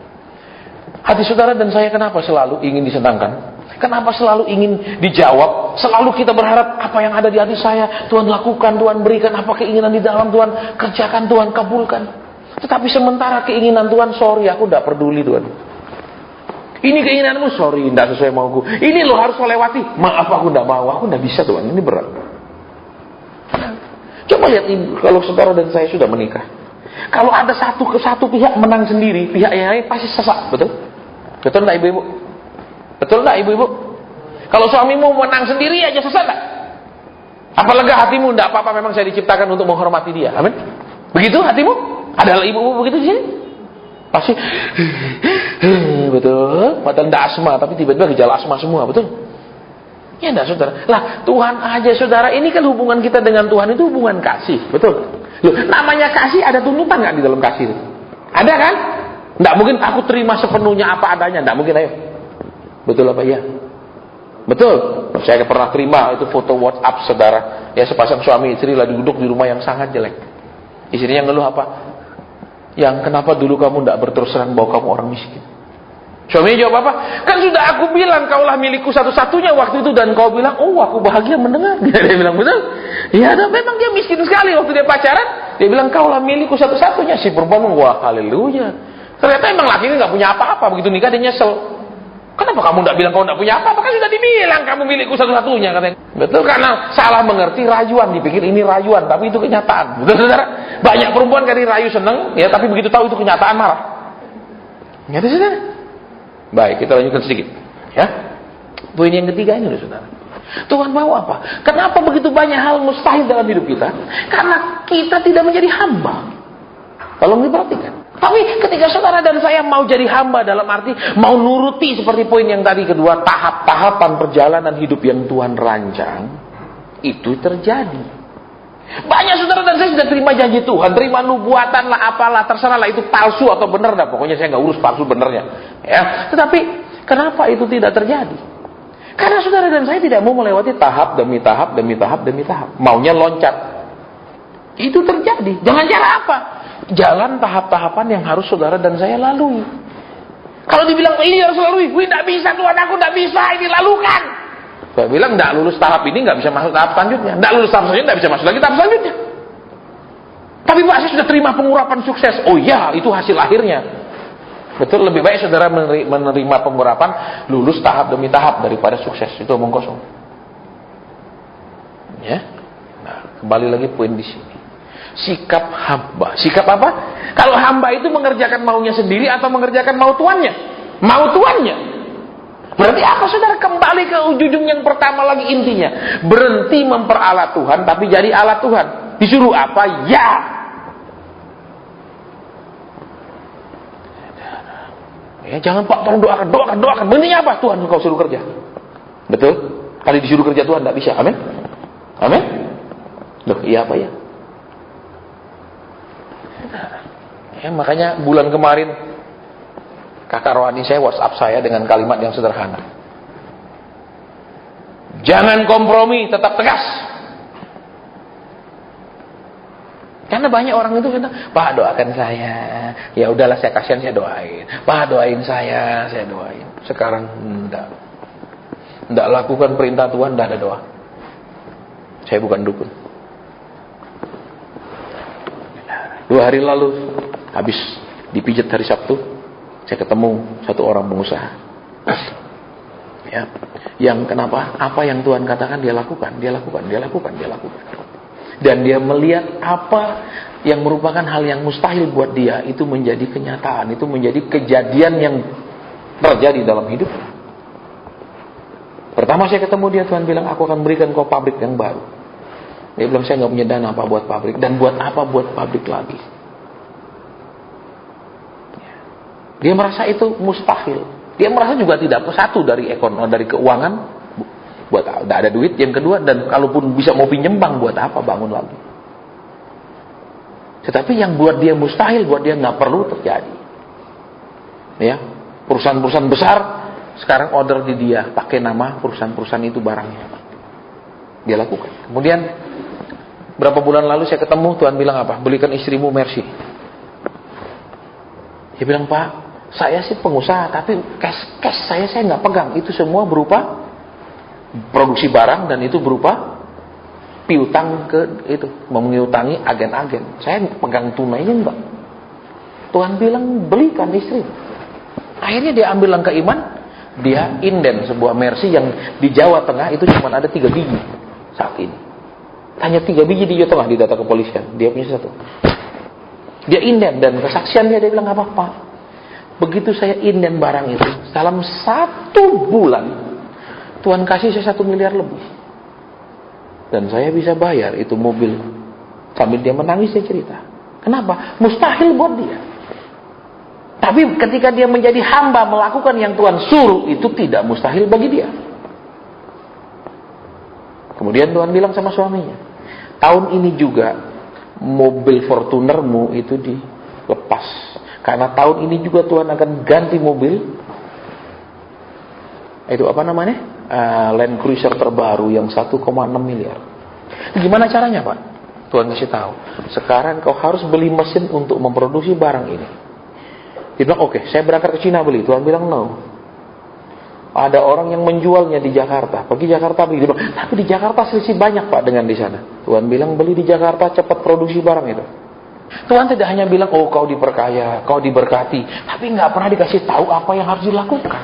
Hati saudara dan saya kenapa selalu ingin disenangkan? Kenapa selalu ingin dijawab? Selalu kita berharap apa yang ada di hati saya Tuhan lakukan, Tuhan berikan apa keinginan di dalam Tuhan kerjakan, Tuhan kabulkan. Tetapi sementara keinginan Tuhan, sorry aku tidak peduli Tuhan. Ini keinginanmu, sorry tidak sesuai mauku. Ini lo harus melewati, maaf aku tidak mau, aku tidak bisa Tuhan, ini berat. Coba lihat kalau saudara dan saya sudah menikah. Kalau ada satu pihak menang sendiri, pihak yang lain pasti sesak, betul? Betul enggak ibu-ibu? Betul enggak ibu-ibu? Kalau suamimu menang sendiri aja sesak enggak? Apalagi hatimu enggak apa-apa, memang saya diciptakan untuk menghormati dia. Amin. Begitu hatimu? Ada ibu-ibu begitu di sini? Pasti betul, padahal enggak asma tapi tiba-tiba gejala asma semua, betul? Ya enggak saudara? Lah, Tuhan aja saudara, ini kan hubungan kita dengan Tuhan itu hubungan kasih, betul? Loh, namanya kasih ada tuntutan nggak di dalam kasih itu? Ada kan? Nggak mungkin aku terima sepenuhnya apa adanya, nggak mungkin, ayo. Betul apa iya? Betul. Saya pernah terima itu foto WhatsApp saudara, ya sepasang suami istri lagi duduk di rumah yang sangat jelek. Istrinya ngeluh apa? Yang kenapa dulu kamu nggak berterus terang bahwa kamu orang miskin? Suaminya jawab apa? Kan sudah aku bilang kaulah milikku satu-satunya waktu itu dan kau bilang, oh aku bahagia mendengar. Dia bilang betul. Ya, dan memang dia miskin sekali waktu dia pacaran. Dia bilang kaulah milikku satu-satunya. Si perempuan, wah haleluya. Ternyata emang laki ini nggak punya apa-apa. Begitu nikah dia nyesel. Kenapa kamu nggak bilang kau nggak punya apa-apa? Kan sudah dibilang kamu milikku satu-satunya katanya. Betul, karena salah mengerti rayuan, dipikir ini rayuan, tapi itu kenyataan. Betul saudara? Banyak perempuan kan rayu seneng, ya tapi begitu tahu itu kenyataan marah. Ngerti saudara? Baik, kita lanjutkan sedikit. Ya, poin yang ketiga ini loh saudara. Tuhan mau apa? Kenapa begitu banyak hal mustahil dalam hidup kita? Karena kita tidak menjadi hamba. Tolong diperhatikan. Tapi ketika saudara dan saya mau jadi hamba dalam arti mau nuruti seperti poin yang tadi kedua, tahap-tahapan perjalanan hidup yang Tuhan rancang, itu terjadi. Banyak saudara dan saya sudah terima janji Tuhan, terima nubuatan lah, apalah, terserah lah itu palsu atau benar dah. Pokoknya saya nggak urus palsu benernya. Ya, tetapi kenapa itu tidak terjadi? Karena saudara dan saya tidak mau melewati tahap demi tahap demi tahap demi tahap. Maunya loncat. Itu terjadi. Dengan cara apa? Jalan tahap-tahapan yang harus saudara dan saya lalui. Kalau dibilang ini harus lalui, wih tidak bisa Tuhan, aku tidak bisa, ini lalukan. Saya bilang tidak lulus tahap ini nggak bisa masuk tahap selanjutnya. Tidak lulus tahap selanjutnya nggak bisa masuk lagi tahap selanjutnya. Tapi Pak, saya sudah terima pengurapan sukses. Oh iya, itu hasil akhirnya. Betul, lebih baik saudara menerima pengurapan lulus tahap demi tahap daripada sukses. Itu omong kosong. Ya. Nah, kembali lagi poin di sini. Sikap hamba. Sikap apa? Kalau hamba itu mengerjakan maunya sendiri atau mengerjakan mau tuannya? Mau tuannya. Berarti apa saudara? Kembali ke ujung yang pertama lagi intinya. Berhenti memperalat Tuhan tapi jadi alat Tuhan. Disuruh apa? Ya. Ya, jangan Pak, tolong doakan. Benarnya apa? Tuhan engkau suruh kerja. Betul? Kali disuruh kerja Tuhan tidak bisa. Amin? Amin? Loh, iya apa ya? Ya, makanya bulan kemarin kakak rohani saya WhatsApp saya dengan kalimat yang sederhana. Jangan kompromi, tetap tegas. Karena banyak orang itu kata, Pak doakan saya. Ya udahlah, saya kasihan, saya doain. Pak doain saya doain. Sekarang enggak lakukan perintah Tuhan, enggak ada doa. Saya bukan dukun. 2 hari lalu, habis dipijat hari Sabtu, saya ketemu satu orang pengusaha. Ya, yang kenapa? Apa yang Tuhan katakan dia lakukan. Dan dia melihat apa yang merupakan hal yang mustahil buat dia, itu menjadi kenyataan, itu menjadi kejadian yang terjadi dalam hidup. Pertama saya ketemu dia, Tuhan bilang, aku akan berikan kau pabrik yang baru. Dia bilang, saya nggak punya dana apa buat pabrik, dan buat apa buat pabrik lagi. Dia merasa itu mustahil. Dia merasa juga tidak satu dari ekonomi, dari keuangan, buat tidak ada duit. Yang kedua, dan kalaupun bisa mau pinjem bank, buat apa bangun lagi. Tetapi yang buat dia mustahil, buat dia nggak perlu terjadi. Ya, perusahaan-perusahaan besar sekarang order di dia, pakai nama perusahaan-perusahaan itu barangnya. Dia lakukan. Kemudian berapa bulan lalu saya ketemu, Tuhan bilang apa? Belikan istrimu Mercy. Dia bilang, Pak, saya sih pengusaha, tapi cash saya nggak pegang. Itu semua berupa produksi barang, dan itu berupa piutang ke itu, mengutangi agen-agen. Saya pegang tunainya enggak. Tuhan bilang, belikan istri. Akhirnya dia ambil langkah iman, dia inden sebuah Mercy yang di Jawa Tengah itu cuma ada 3 biji saat ini. Hanya 3 biji di Jawa Tengah di data kepolisian. Dia punya 1. Dia inden, dan kesaksiannya dia bilang, apa Pak? Begitu saya inden barang itu, dalam 1 bulan Tuhan kasih saya 1 miliar lebih, dan saya bisa bayar itu mobil. Sambil dia menangis, dia cerita. Kenapa? Mustahil buat dia. Tapi ketika dia menjadi hamba melakukan yang Tuhan suruh, itu tidak mustahil bagi dia. Kemudian Tuhan bilang sama suaminya, tahun ini juga mobil Fortunermu itu dilepas, karena tahun ini juga Tuhan akan ganti mobil itu apa namanya, Land Cruiser terbaru yang 1,6 miliar. Gimana caranya Pak? Tuhan kasih tahu, sekarang kau harus beli mesin untuk memproduksi barang ini. Dia bilang, oke, saya berangkat ke Cina beli. Tuhan bilang, no, ada orang yang menjualnya di Jakarta. Pergi Jakarta beli. Dia bilang, tapi di Jakarta selisih banyak Pak dengan di sana. Tuhan bilang, beli di Jakarta, cepat produksi barang itu. Tuhan tidak hanya bilang, oh kau diperkaya, kau diberkati, tapi nggak pernah dikasih tahu apa yang harus dilakukan.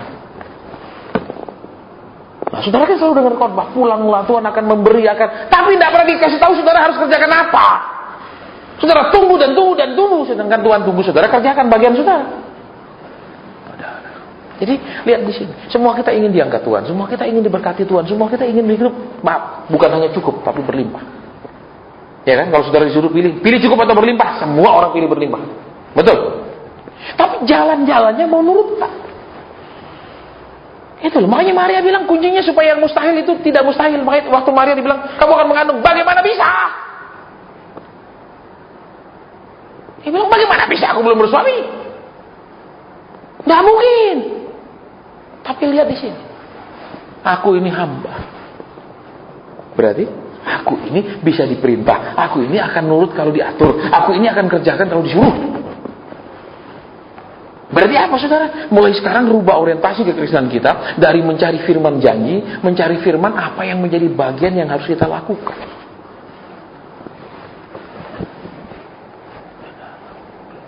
Nah, saudara kan selalu dengar khotbah, pulanglah Tuhan akan memberi, tapi tidak pernah dikasih tahu saudara harus kerjakan apa. Saudara tunggu dan tunggu dan tunggu, sedangkan Tuhan tunggu saudara kerjakan bagian saudara. Jadi lihat di sini, semua kita ingin diangkat Tuhan, semua kita ingin diberkati Tuhan, semua kita ingin hidup, maaf, bukan hanya cukup, tapi berlimpah. Ya kan? Kalau saudara disuruh pilih cukup atau berlimpah, semua orang pilih berlimpah. Betul. Tapi jalan-jalannya mau nurut tak? Itu loh, makanya Maria bilang kuncinya supaya yang mustahil itu tidak mustahil. Makanya waktu Maria dibilang, kamu akan mengandung, bagaimana bisa? Dia bilang, bagaimana bisa? Aku belum bersuami. Tidak mungkin. Tapi lihat di sini, aku ini hamba. Berarti aku ini bisa diperintah. Aku ini akan nurut kalau diatur. Aku ini akan kerjakan kalau disuruh. Berarti apa saudara? Mulai sekarang rubah orientasi kekristenan kita dari mencari firman janji, mencari firman apa yang menjadi bagian yang harus kita lakukan.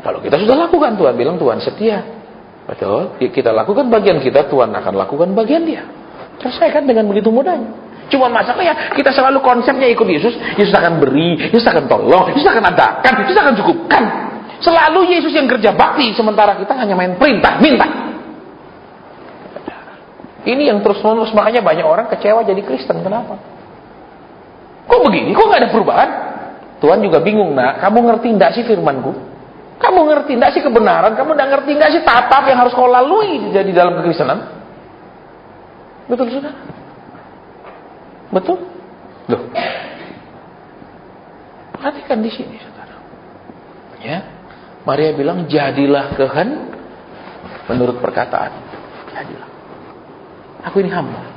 Kalau kita sudah lakukan, Tuhan bilang Tuhan setia. Betul, kita lakukan bagian kita, Tuhan akan lakukan bagian dia. Selesaikan dengan begitu mudahnya. Cuma masalahnya kita selalu konsepnya ikut Yesus. Yesus akan beri, Yesus akan tolong, Yesus akan adakan, Yesus akan cukupkan. Selalu Yesus yang kerja bakti, sementara kita hanya main perintah, minta. Ini yang terus-menerus, makanya banyak orang kecewa jadi Kristen. Kenapa? Kok begini? Kok gak ada perubahan? Tuhan juga bingung, nak. Kamu ngerti enggak sih firmanku? Kamu ngerti enggak sih kebenaran? Kamu udah ngerti enggak sih tatap yang harus kau lalui di dalam kekristenan? Betul sudah? Betul? Loh. Perhatikan di sini, saudara. Ya, Maria bilang, jadilah kehendak menurut perkataan. Jadilah. Aku ini hamba.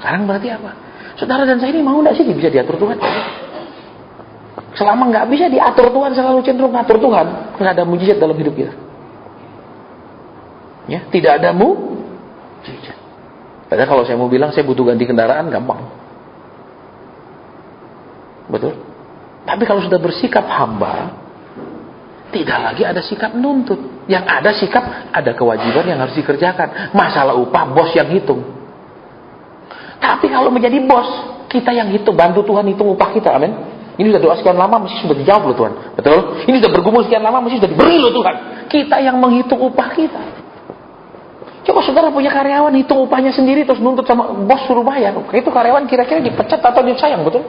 Sekarang berarti apa? Saudara dan saya ini mau nggak sih bisa diatur Tuhan? Selama nggak bisa diatur Tuhan, selalu cenderung ngatur Tuhan, nggak ada mujizat dalam hidup kita. Ya, tidak ada mujizat. Padahal kalau saya mau bilang saya butuh ganti kendaraan, gampang. Betul? Tapi kalau sudah bersikap hamba, tidak lagi ada sikap nuntut. Yang ada sikap, ada kewajiban yang harus dikerjakan. Masalah upah, bos yang hitung. Tapi kalau menjadi bos, kita yang hitung, bantu Tuhan hitung upah kita, amin. Ini sudah doa sekian lama, mesti sudah dijawab loh Tuhan. Betul? Ini sudah bergumul sekian lama, mesti sudah diberi loh Tuhan. Kita yang menghitung upah kita. Coba saudara punya karyawan, hitung upahnya sendiri, terus nuntut sama bos suruh bayar. Itu karyawan kira-kira dipecat atau disayang, betul?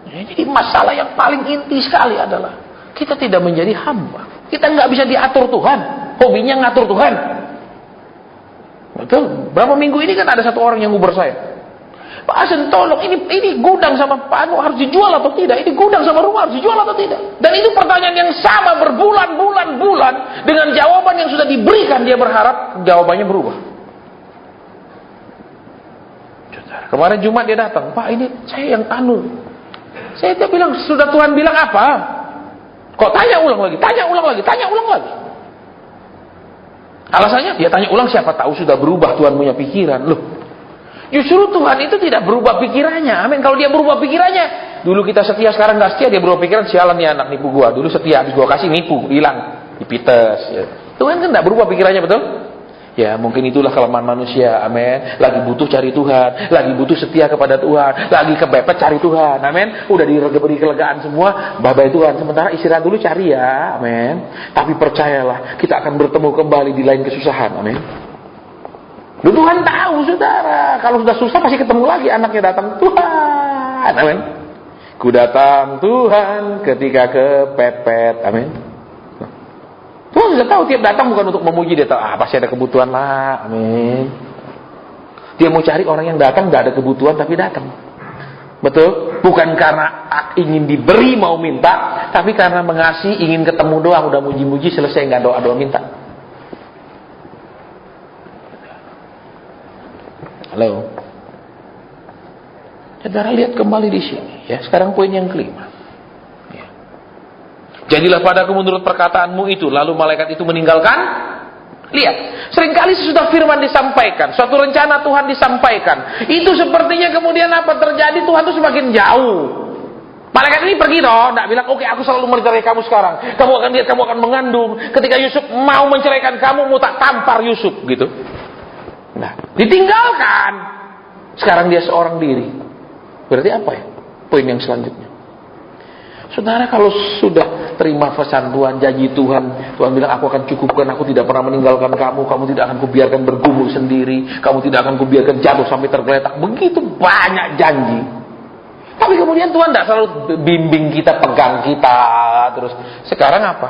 Jadi masalah yang paling inti sekali adalah kita tidak menjadi hamba. Kita nggak bisa diatur Tuhan. Hobinya ngatur Tuhan. Betul? Berapa minggu ini kan ada satu orang yang nguber saya. Pak Asen tolong, ini gudang sama Pak Anu harus dijual atau tidak? Ini gudang sama rumah harus dijual atau tidak? Dan itu pertanyaan yang sama berbulan-bulan dengan jawaban yang sudah diberikan. Dia berharap jawabannya berubah. Kemarin Jumat dia datang, Pak ini saya yang anu. Saya bilang, sudah Tuhan bilang apa? Kok tanya ulang lagi? Alasannya, dia tanya ulang, siapa tahu sudah berubah Tuhan punya pikiran. Loh, justru Tuhan itu tidak berubah pikirannya. Amin. Kalau dia berubah pikirannya, dulu kita setia, sekarang nggak setia, dia berubah pikiran, sialan nih anak nipu gua. Dulu setia, habis gua kasih nipu, hilang, dipites. Ya. Tuhan kan nggak berubah pikirannya, betul? Ya, mungkin itulah kelemahan manusia, amin. Lagi butuh cari Tuhan, lagi butuh setia kepada Tuhan, lagi kepepet cari Tuhan, amin. Udah diberi kelegaan semua, bye-bye Tuhan. Sementara istirahat dulu cari ya, amin. Tapi percayalah, kita akan bertemu kembali di lain kesusahan, amin. Tuhan tahu, saudara. Kalau sudah susah pasti ketemu lagi, anaknya datang, Tuhan, amin. Ku datang Tuhan ketika kepepet, amin. Tuhan sudah tahu, tiap datang bukan untuk memuji, dia tahu pasti ada kebutuhan lah, amin. Dia mau cari orang yang datang gak ada kebutuhan tapi datang, betul? Bukan karena ingin diberi mau minta, tapi karena mengasihi, ingin ketemu doang, udah muji-muji selesai, gak doa-doa minta. Halo, saudara lihat kembali di sini, ya. Sekarang poin yang kelima. Jadilah padaku menurut perkataanmu itu. Lalu malaikat itu meninggalkan. Lihat, seringkali sesudah firman disampaikan, suatu rencana Tuhan disampaikan, itu sepertinya kemudian apa terjadi, Tuhan itu semakin jauh. Malaikat ini pergi dong, tidak bilang, oke, aku selalu menceraikan kamu sekarang. Kamu akan lihat, kamu akan mengandung. Ketika Yusuf mau menceraikan kamu, mau tak tampar Yusuf, gitu. Nah, ditinggalkan. Sekarang dia seorang diri. Berarti apa ya? Poin yang selanjutnya. Saudara, kalau sudah terima pesan Tuhan, janji Tuhan, Tuhan bilang aku akan cukupkan, aku tidak pernah meninggalkan kamu, kamu tidak akan kubiarkan bergumul sendiri, kamu tidak akan kubiarkan jatuh sampai tergeletak. Begitu banyak janji. Tapi kemudian Tuhan tidak selalu bimbing kita, pegang kita terus. Sekarang apa?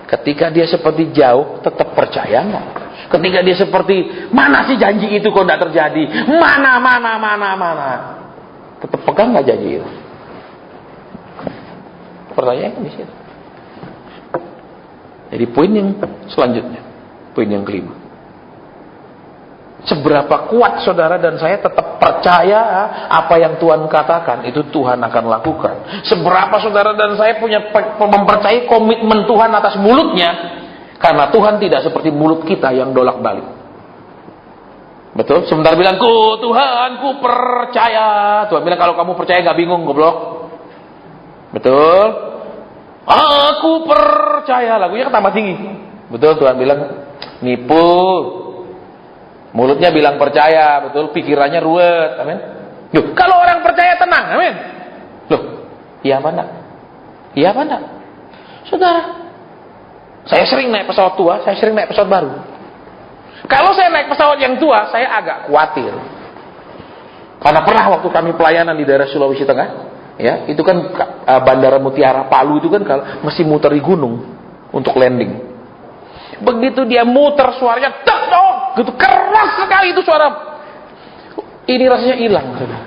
Ketika dia seperti jauh, tetap percaya nggak? Ketika dia seperti, mana sih janji itu kok tidak terjadi? Mana? Tetap pegang nggak janji itu? Pertanyaannya di situ. Jadi poin yang selanjutnya, poin yang kelima. Seberapa kuat saudara dan saya tetap percaya apa yang Tuhan katakan, itu Tuhan akan lakukan. Seberapa saudara dan saya punya mempercayai komitmen Tuhan atas mulutnya, karena Tuhan tidak seperti mulut kita yang dolak-balik. Betul? Sebentar bilang, Tuhan, ku percaya. Tuhan bilang, kalau kamu percaya gak bingung, goblok. Betul? Aku percaya. Lagunya kan tambah tinggi. Betul, Tuhan bilang nipu. Mulutnya bilang percaya, betul, pikirannya ruwet. Amin. Loh, kalau orang percaya tenang, amin. Loh, iya apa enggak? Iya apa enggak? Saudara, saya sering naik pesawat tua, saya sering naik pesawat baru. Kalau saya naik pesawat yang tua, saya agak khawatir. Karena pernah waktu kami pelayanan di daerah Sulawesi Tengah, ya, itu kan Bandara Mutiara Palu itu kan kalau mesti muter di gunung untuk landing. Begitu dia muter, suaranya tek, gitu keras sekali itu suara. Ini rasanya hilang, saudara.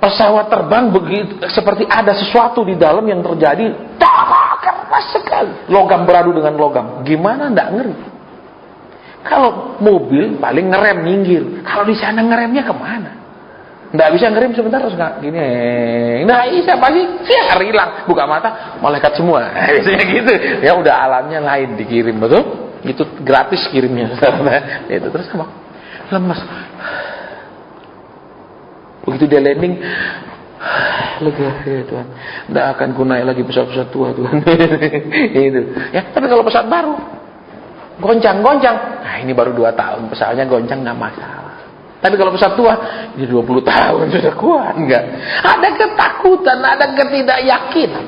pesawat terbang begitu, seperti ada sesuatu di dalam yang terjadi, keras sekali. Logam beradu dengan logam. Gimana ndak ngeri? Kalau mobil paling ngerem minggir. Kalau di sana ngeremnya kemana? Nggak bisa ngerem sebentar terus nggak gini. Nah bisa pasti siar hilang. Buka mata malaikat semua. Biasanya gitu. Ya udah alamnya lain dikirim, betul? Itu gratis kirimnya. Itu terus apa? Lemas. Begitu dia landing, lega ya Tuhan. Nggak akan kunaik lagi pesawat-pesawat tua Tuhan. Itu. Ya, tapi kalau pesawat baru, goncang-goncang. Nah ini baru 2 tahun pesawatnya goncang nggak masalah. Tapi kalau pesawat tua, ini 20 tahun sudah kuat nggak? Ada ketakutan, ada ketidakyakinan.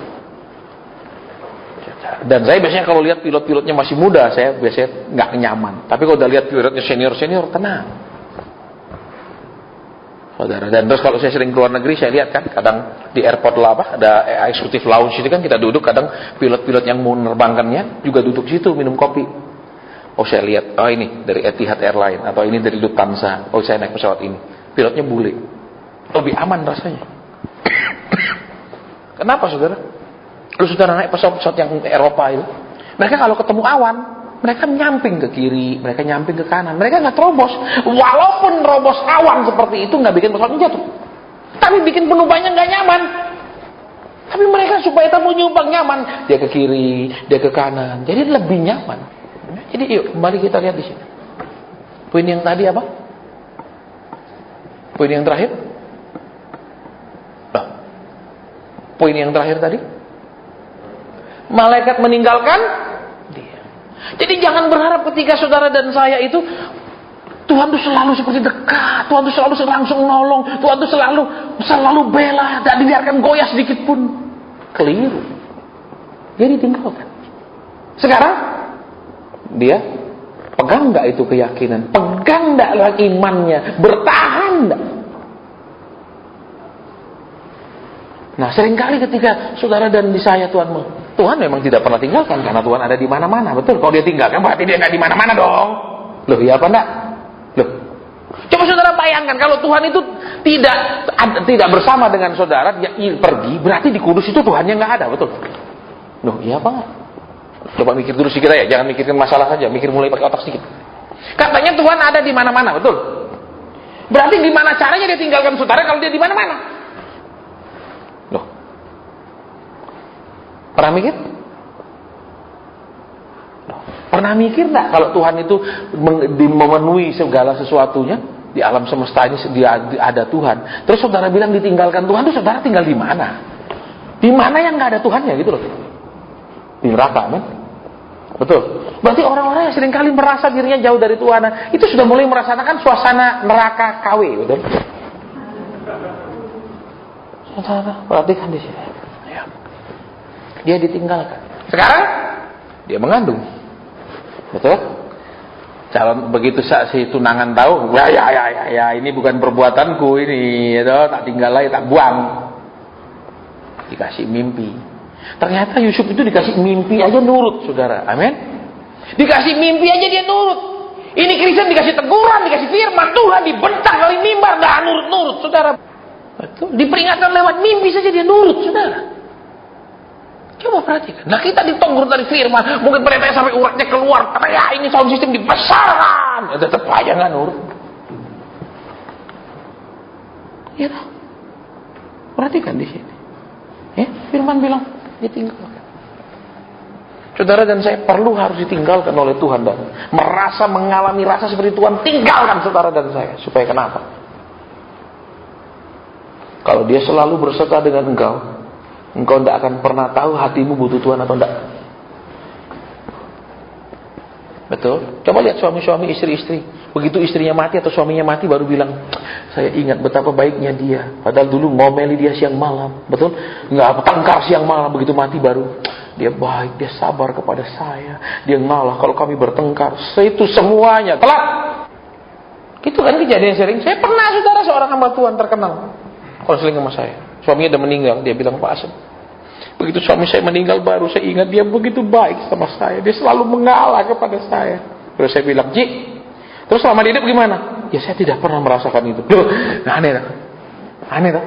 Dan saya biasanya kalau lihat pilot-pilotnya masih muda, saya biasanya nggak nyaman. Tapi kalau udah lihat pilotnya senior-senior, tenang. Saudara, dan terus kalau saya sering keluar negeri, saya lihat kan kadang di airport lah ada eksekutif lounge itu kan kita duduk, kadang pilot-pilot yang mau menerbangkannya juga duduk situ minum kopi. Oh saya lihat, oh ini dari Etihad Airline atau ini dari Lufthansa. Oh saya naik pesawat ini, pilotnya bule, lebih aman rasanya. Kenapa saudara? Kalau saudara naik pesawat-pesawat yang Eropa itu, mereka kalau ketemu awan, mereka nyamping ke kiri, mereka nyamping ke kanan, mereka nggak terobos. Walaupun terobos awan seperti itu nggak bikin pesawatnya jatuh, tapi bikin penumpangnya nggak nyaman. Tapi mereka supaya tamu nyumbang nyaman, dia ke kiri, dia ke kanan, jadi lebih nyaman. Jadi yuk kembali kita lihat di sini. Poin yang tadi apa? Poin yang terakhir? Poin yang terakhir tadi? Malaikat meninggalkan dia. Jadi jangan berharap ketika saudara dan saya itu Tuhan itu selalu seperti dekat, Tuhan itu selalu langsung nolong, Tuhan itu selalu bela, tidak dibiarkan goyah sedikit pun. Keliru. Dia ditinggalkan. Sekarang dia pegang enggak itu keyakinan, pegang enggak imannya, bertahan enggak? Nah, seringkali ketika saudara dan di saya Tuhan memang tidak pernah tinggalkan karena Tuhan ada di mana-mana, betul? Kalau dia tinggalkan berarti dia enggak di mana-mana dong. Loh, iya apa enggak? Loh. Coba saudara bayangkan kalau Tuhan itu tidak bersama dengan saudara, dia pergi, berarti di Kudus itu Tuhannya enggak ada, betul? Loh, iya apa enggak? Coba mikir dulu sedikit ya, jangan mikirin masalah saja, mikir mulai pakai otak sedikit. Katanya Tuhan ada di mana-mana, betul? Berarti di mana caranya dia tinggalkan saudara kalau dia di mana-mana? Loh. Pernah mikir? Loh. Pernah mikir enggak kalau Tuhan itu memenuhi segala sesuatunya di alam semesta ini dia ada Tuhan. Terus saudara bilang ditinggalkan Tuhan, itu saudara tinggal di mana? Di mana yang enggak ada Tuhannya gitu loh. Di neraka, kan? Betul. Berarti orang-orang yang seringkali merasa dirinya jauh dari Tuhan, itu sudah mulai merasakan suasana neraka KW, betul? Saudara, perhatikan di sini. Ya. Dia ditinggalkan. Sekarang dia mengandung, betul? Calon begitu si tunangan tahu, ya, ini bukan perbuatanku ini, ya, tak tinggal lagi, tak buang. Dikasih mimpi. Ternyata Yusuf itu dikasih mimpi aja nurut, saudara. Amin. Dikasih mimpi aja dia nurut. Ini Kristen dikasih teguran, dikasih firman Tuhan, dibentang kali mimbar, dah nurut, saudara. Betul. Diperingatkan lewat mimpi saja dia nurut, saudara. Coba perhatikan. Nah kita ditonggur dari firman, mungkin perintahnya sampai uratnya keluar, ya ini sound system dibesarkan, ya, tetap aja nggak nurut. Ya, perhatikan di sini. Ya, firman bilang ditinggalkan. Saudara dan saya harus ditinggalkan oleh Tuhan dan mengalami rasa seperti Tuhan, tinggalkan saudara dan saya. Supaya kenapa? Kalau dia selalu berserta dengan engkau tidak akan pernah tahu hatimu butuh Tuhan atau tidak. Betul? Coba lihat suami-suami, istri-istri. Begitu istrinya mati atau suaminya mati baru bilang, saya ingat betapa baiknya dia. Padahal dulu ngomeli dia siang malam. Betul? Nggak bertengkar siang malam, begitu mati baru. Dia baik, dia sabar kepada saya. Dia ngalah kalau kami bertengkar. Itu semuanya telat. Itu kan kejadian sering. Saya pernah saudara seorang hamba Tuhan terkenal konseling sama saya. Suaminya udah meninggal. Dia bilang, Pak Asep, begitu suami saya meninggal baru saya ingat dia begitu baik sama saya. Dia selalu mengalah kepada saya. Terus saya bilang, Ji, terus selama hidup gimana? Ya saya tidak pernah merasakan itu. Loh, aneh tak? Aneh tak?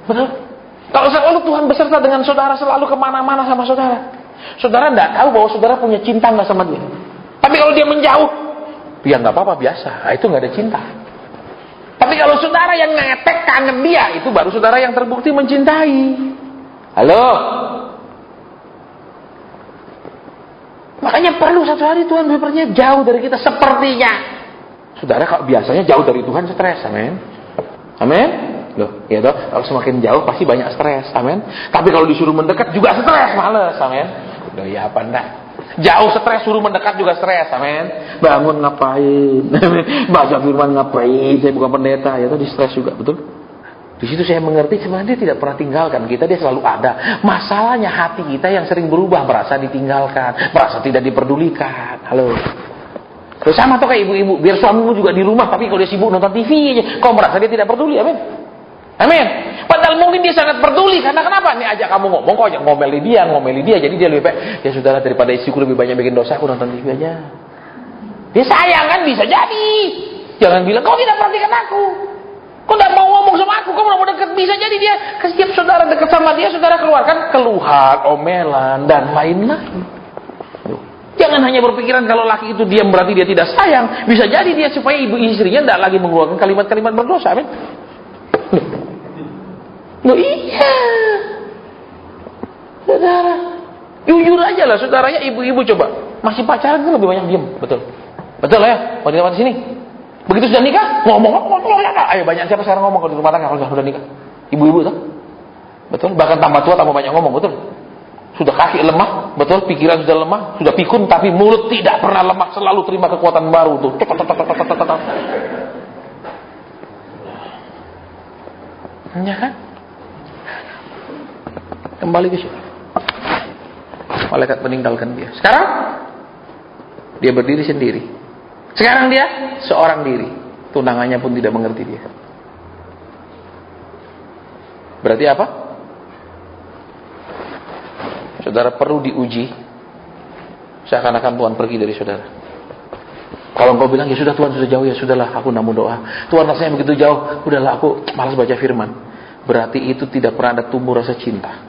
Betul? Kalau selalu Tuhan beserta dengan saudara, selalu kemana-mana sama saudara, saudara tidak tahu bahwa saudara punya cinta nggak sama dia. Tapi kalau dia menjauh, ya nggak apa-apa, biasa. Itu nggak ada cinta. Tapi kalau saudara yang ngetek kangen dia, itu baru saudara yang terbukti mencintai. Halo? Makanya perlu satu hari Tuhan sepertinya jauh dari kita, sepertinya. Saudara kalau biasanya jauh dari Tuhan stres, amin. Amin. Loh, ya toh, kalau semakin jauh pasti banyak stres, amin. Tapi kalau disuruh mendekat juga stres, males, amin. Loh, ya apa enggak? Jauh stres, suruh mendekat juga stres, amin. Bangun ngapain? Baca firman ngapain? Saya bukan pendeta, ya toh, di stres juga, betul? Di situ saya mengerti sebenarnya dia tidak pernah tinggalkan kita, dia selalu ada. Masalahnya hati kita yang sering berubah, merasa ditinggalkan, merasa tidak diperdulikan. Halo. Terus sama tuh kayak ibu-ibu, biar suamimu juga di rumah, tapi kalau dia sibuk nonton TV aja, kau merasa dia tidak peduli, amin. Amin. Padahal mungkin dia sangat peduli, karena kenapa? Nih ajak kamu ngomong, kau ajak ngomeli dia, jadi dia lebih baik. Ya saudara, daripada istriku lebih banyak bikin dosa, aku nonton TV aja. Dia sayang kan, bisa jadi. Jangan bilang kau tidak perhatikan aku. Kau tidak mau ngomong sama aku, kau mau dekat, bisa jadi dia. Setiap saudara dekat sama dia, saudara keluarkan keluhan, omelan, dan lain-lain. Jangan hanya berpikiran kalau laki itu diam berarti dia tidak sayang. Bisa jadi dia supaya ibu istrinya tidak lagi mengeluarkan kalimat-kalimat berdosa. Amin. Loh iya. Saudara, jujur aja lah saudaranya, ibu-ibu coba. Masih pacaran kan lebih banyak diam, betul. Betul ya, mau di sini. Begitu sudah nikah, ngomong. Ayo banyak siapa sekarang ngomong kalau di rumah tangga kalau sudah nikah? Ibu-ibu tuh. Betul, bahkan tambah tua tambah banyak ngomong, betul. Sudah kaki lemah, betul, pikiran sudah lemah, sudah pikun, tapi mulut tidak pernah lemah, selalu terima kekuatan baru tuh. Ya kan? Kembali ke situ. Malaikat meninggalkan dia. Sekarang dia berdiri sendiri. Sekarang dia seorang diri. Tunangannya pun tidak mengerti dia. Berarti apa? Saudara perlu diuji. Seakan-akan Tuhan pergi dari saudara. Kalau engkau bilang, ya sudah Tuhan sudah jauh, ya sudahlah aku namun doa. Tuhan rasanya begitu jauh, udahlah aku malas baca firman. Berarti itu tidak pernah ada tumbuh rasa cinta.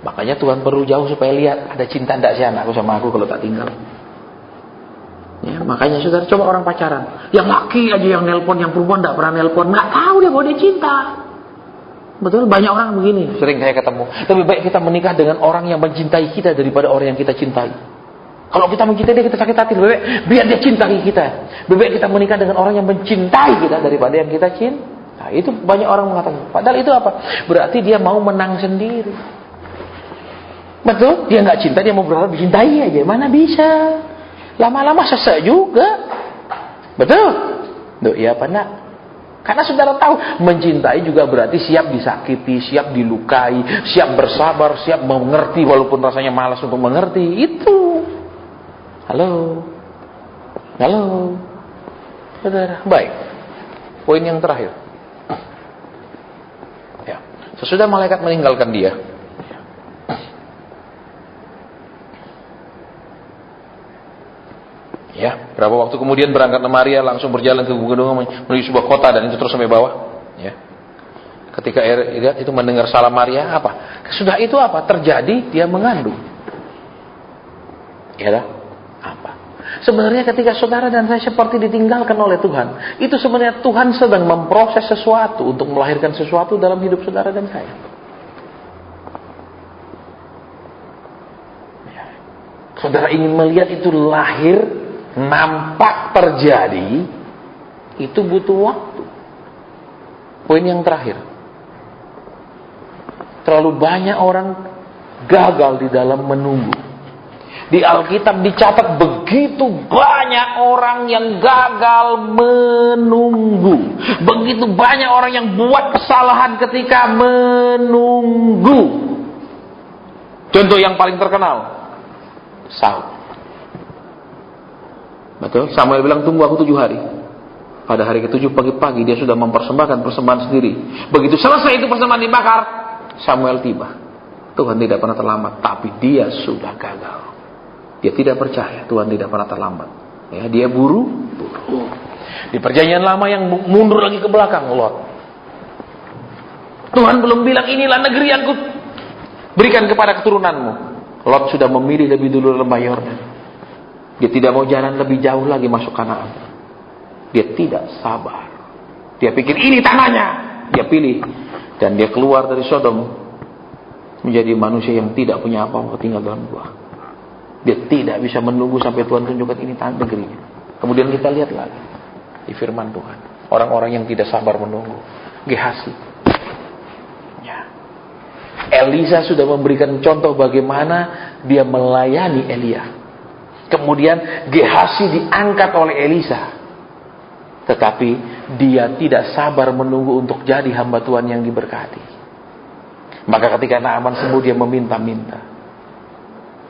Makanya Tuhan perlu jauh supaya lihat ada cinta tidak sih anakku sama aku kalau tak tinggal. Ya, makanya saudara coba orang pacaran, yang laki aja yang nelpon, yang perempuan tidak pernah nelpon, nggak tahu dia bahwa dia cinta. Betul, banyak orang begini, sering saya ketemu. Lebih baik kita menikah dengan orang yang mencintai kita daripada orang yang kita cintai. Kalau kita mencintai dia, kita sakit hati, lebih baik biar dia cintai kita. Lebih baik kita menikah dengan orang yang mencintai kita daripada yang kita cintai. Nah, itu banyak orang mengatakan. Padahal itu apa? Berarti dia mau menang sendiri. Betul, dia nggak cinta, dia mau berharap dicintai aja. Mana bisa? Lama-lama sesak juga. Betul? Duh, iya apa nak? Karena saudara tahu, mencintai juga berarti siap disakiti, siap dilukai, siap bersabar, siap mengerti walaupun rasanya malas untuk mengerti. Itu. Halo. Halo. Saudara, baik. Poin yang terakhir. Ya. Sesudah malaikat meninggalkan dia, ya, berapa waktu kemudian berangkat Maria langsung berjalan ke gunung menuju sebuah kota dan itu terus sampai bawah. Ya. Ketika lihat itu mendengar salam Maria, apa? Sudah itu apa? Terjadi dia mengandung. Ya dah. Apa? Sebenarnya ketika saudara dan saya seperti ditinggalkan oleh Tuhan, itu sebenarnya Tuhan sedang memproses sesuatu untuk melahirkan sesuatu dalam hidup saudara dan saya. Ya. Saudara ingin melihat itu lahir, nampak terjadi, itu butuh waktu. Poin yang terakhir, terlalu banyak orang gagal di dalam menunggu. Di Alkitab dicatat begitu banyak orang yang gagal menunggu. Begitu banyak orang yang buat kesalahan ketika menunggu. Contoh yang paling terkenal, Saul. Betul, Samuel bilang tunggu aku 7 hari. Pada hari ke-7 pagi-pagi dia sudah mempersembahkan persembahan sendiri. Begitu selesai itu persembahan dibakar, Samuel tiba. Tuhan tidak pernah terlambat, tapi dia sudah gagal. Dia tidak percaya Tuhan tidak pernah terlambat. Ya, dia buru. Di perjanjian lama yang mundur lagi ke belakang, Lot. Tuhan belum bilang inilah negeri yang ku berikan kepada keturunanmu. Lot sudah memilih lebih dulu lembah Yordan. Dia tidak mau jalan lebih jauh lagi masuk Kanaan. Dia tidak sabar. Dia pikir ini tanahnya. Dia pilih. Dan dia keluar dari Sodom menjadi manusia yang tidak punya apa-apa, tinggal dalam gua. Dia tidak bisa menunggu sampai Tuhan tunjukkan ini tanah negerinya. Kemudian kita lihat lagi di firman Tuhan, orang-orang yang tidak sabar menunggu. Gehazi. Ya. Elisa sudah memberikan contoh bagaimana dia melayani Elia. Kemudian Gehazi diangkat oleh Elisa. Tetapi dia tidak sabar menunggu untuk jadi hamba Tuhan yang diberkati. Maka ketika Naaman sembuh, dia meminta-minta.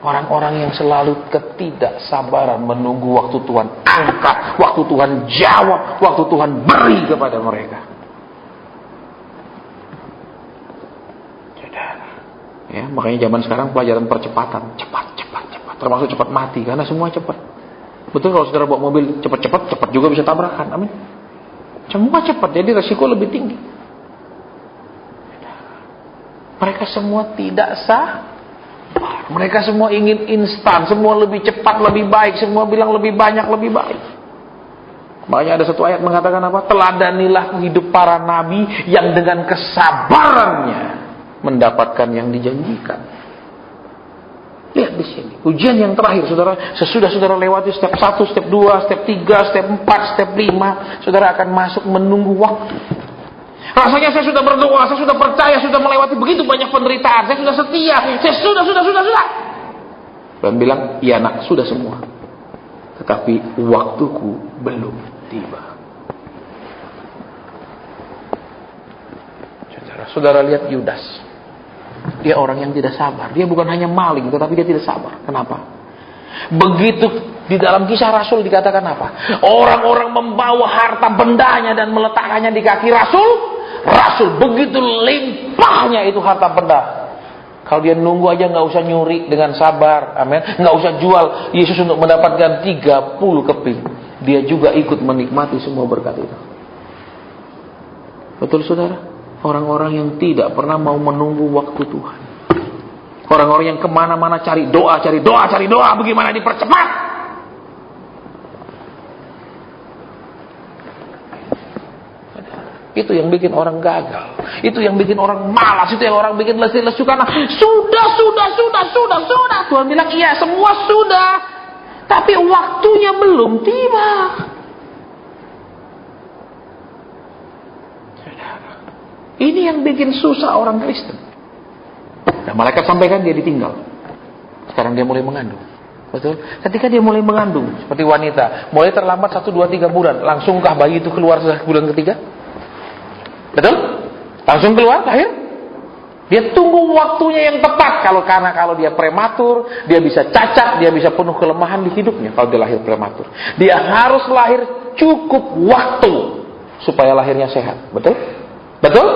Orang-orang yang selalu ketidaksabaran menunggu waktu Tuhan angkat, waktu Tuhan jawab, waktu Tuhan beri kepada mereka. Ya, makanya zaman sekarang pelajaran percepatan, cepat. Termasuk cepat mati, karena semua cepat. Betul, kalau saudara bawa mobil cepat juga bisa tabrakan. Amin. Semua cepat, jadi resiko lebih tinggi. Mereka semua tidak sabar. Mereka semua ingin instan, semua lebih cepat, lebih baik, semua bilang lebih banyak, lebih baik. Makanya ada satu ayat mengatakan apa? Teladanilah hidup para nabi yang dengan kesabarannya mendapatkan yang dijanjikan. Lihat di sini, ujian yang terakhir, saudara, sesudah saudara lewati step 1, step 2, step 3, step 4, step 5, saudara akan masuk menunggu waktu. Rasanya saya sudah berdoa, saya sudah percaya, sudah melewati begitu banyak penderitaan, saya sudah setia, saya sudah. Dan bilang, iya nak, sudah semua. Tetapi waktuku belum tiba. Saudara lihat Yudas. Dia orang yang tidak sabar. Dia bukan hanya maling, tetapi dia tidak sabar. Kenapa? Begitu di dalam Kisah Rasul dikatakan apa? Orang-orang membawa harta bendanya dan meletakkannya di kaki Rasul. Rasul begitu limpahnya itu harta benda. Kalau dia nunggu aja nggak usah nyuri dengan sabar, amin. Nggak usah jual Yesus untuk mendapatkan 30 keping. Dia juga ikut menikmati semua berkat itu. Betul saudara? Orang-orang yang tidak pernah mau menunggu waktu Tuhan. Orang-orang yang kemana-mana cari doa, bagaimana dipercepat. Itu yang bikin orang gagal. Itu yang bikin orang malas. Itu yang orang bikin lesu-lesu karena sudah. Tuhan bilang iya, semua sudah. Tapi waktunya belum tiba. Ini yang bikin susah orang Kristen. Nah, malaikat sampaikan dia ditinggal. Sekarang dia mulai mengandung. Betul? Ketika dia mulai mengandung, seperti wanita, mulai terlambat 1, 2, 3 bulan, langsungkah bayi itu keluar setelah bulan ketiga? Betul? Langsung keluar, lahir? Dia tunggu waktunya yang tepat. Kalau dia prematur, dia bisa cacat, dia bisa penuh kelemahan di hidupnya kalau dia lahir prematur. Dia harus lahir cukup waktu supaya lahirnya sehat. Betul? Betul?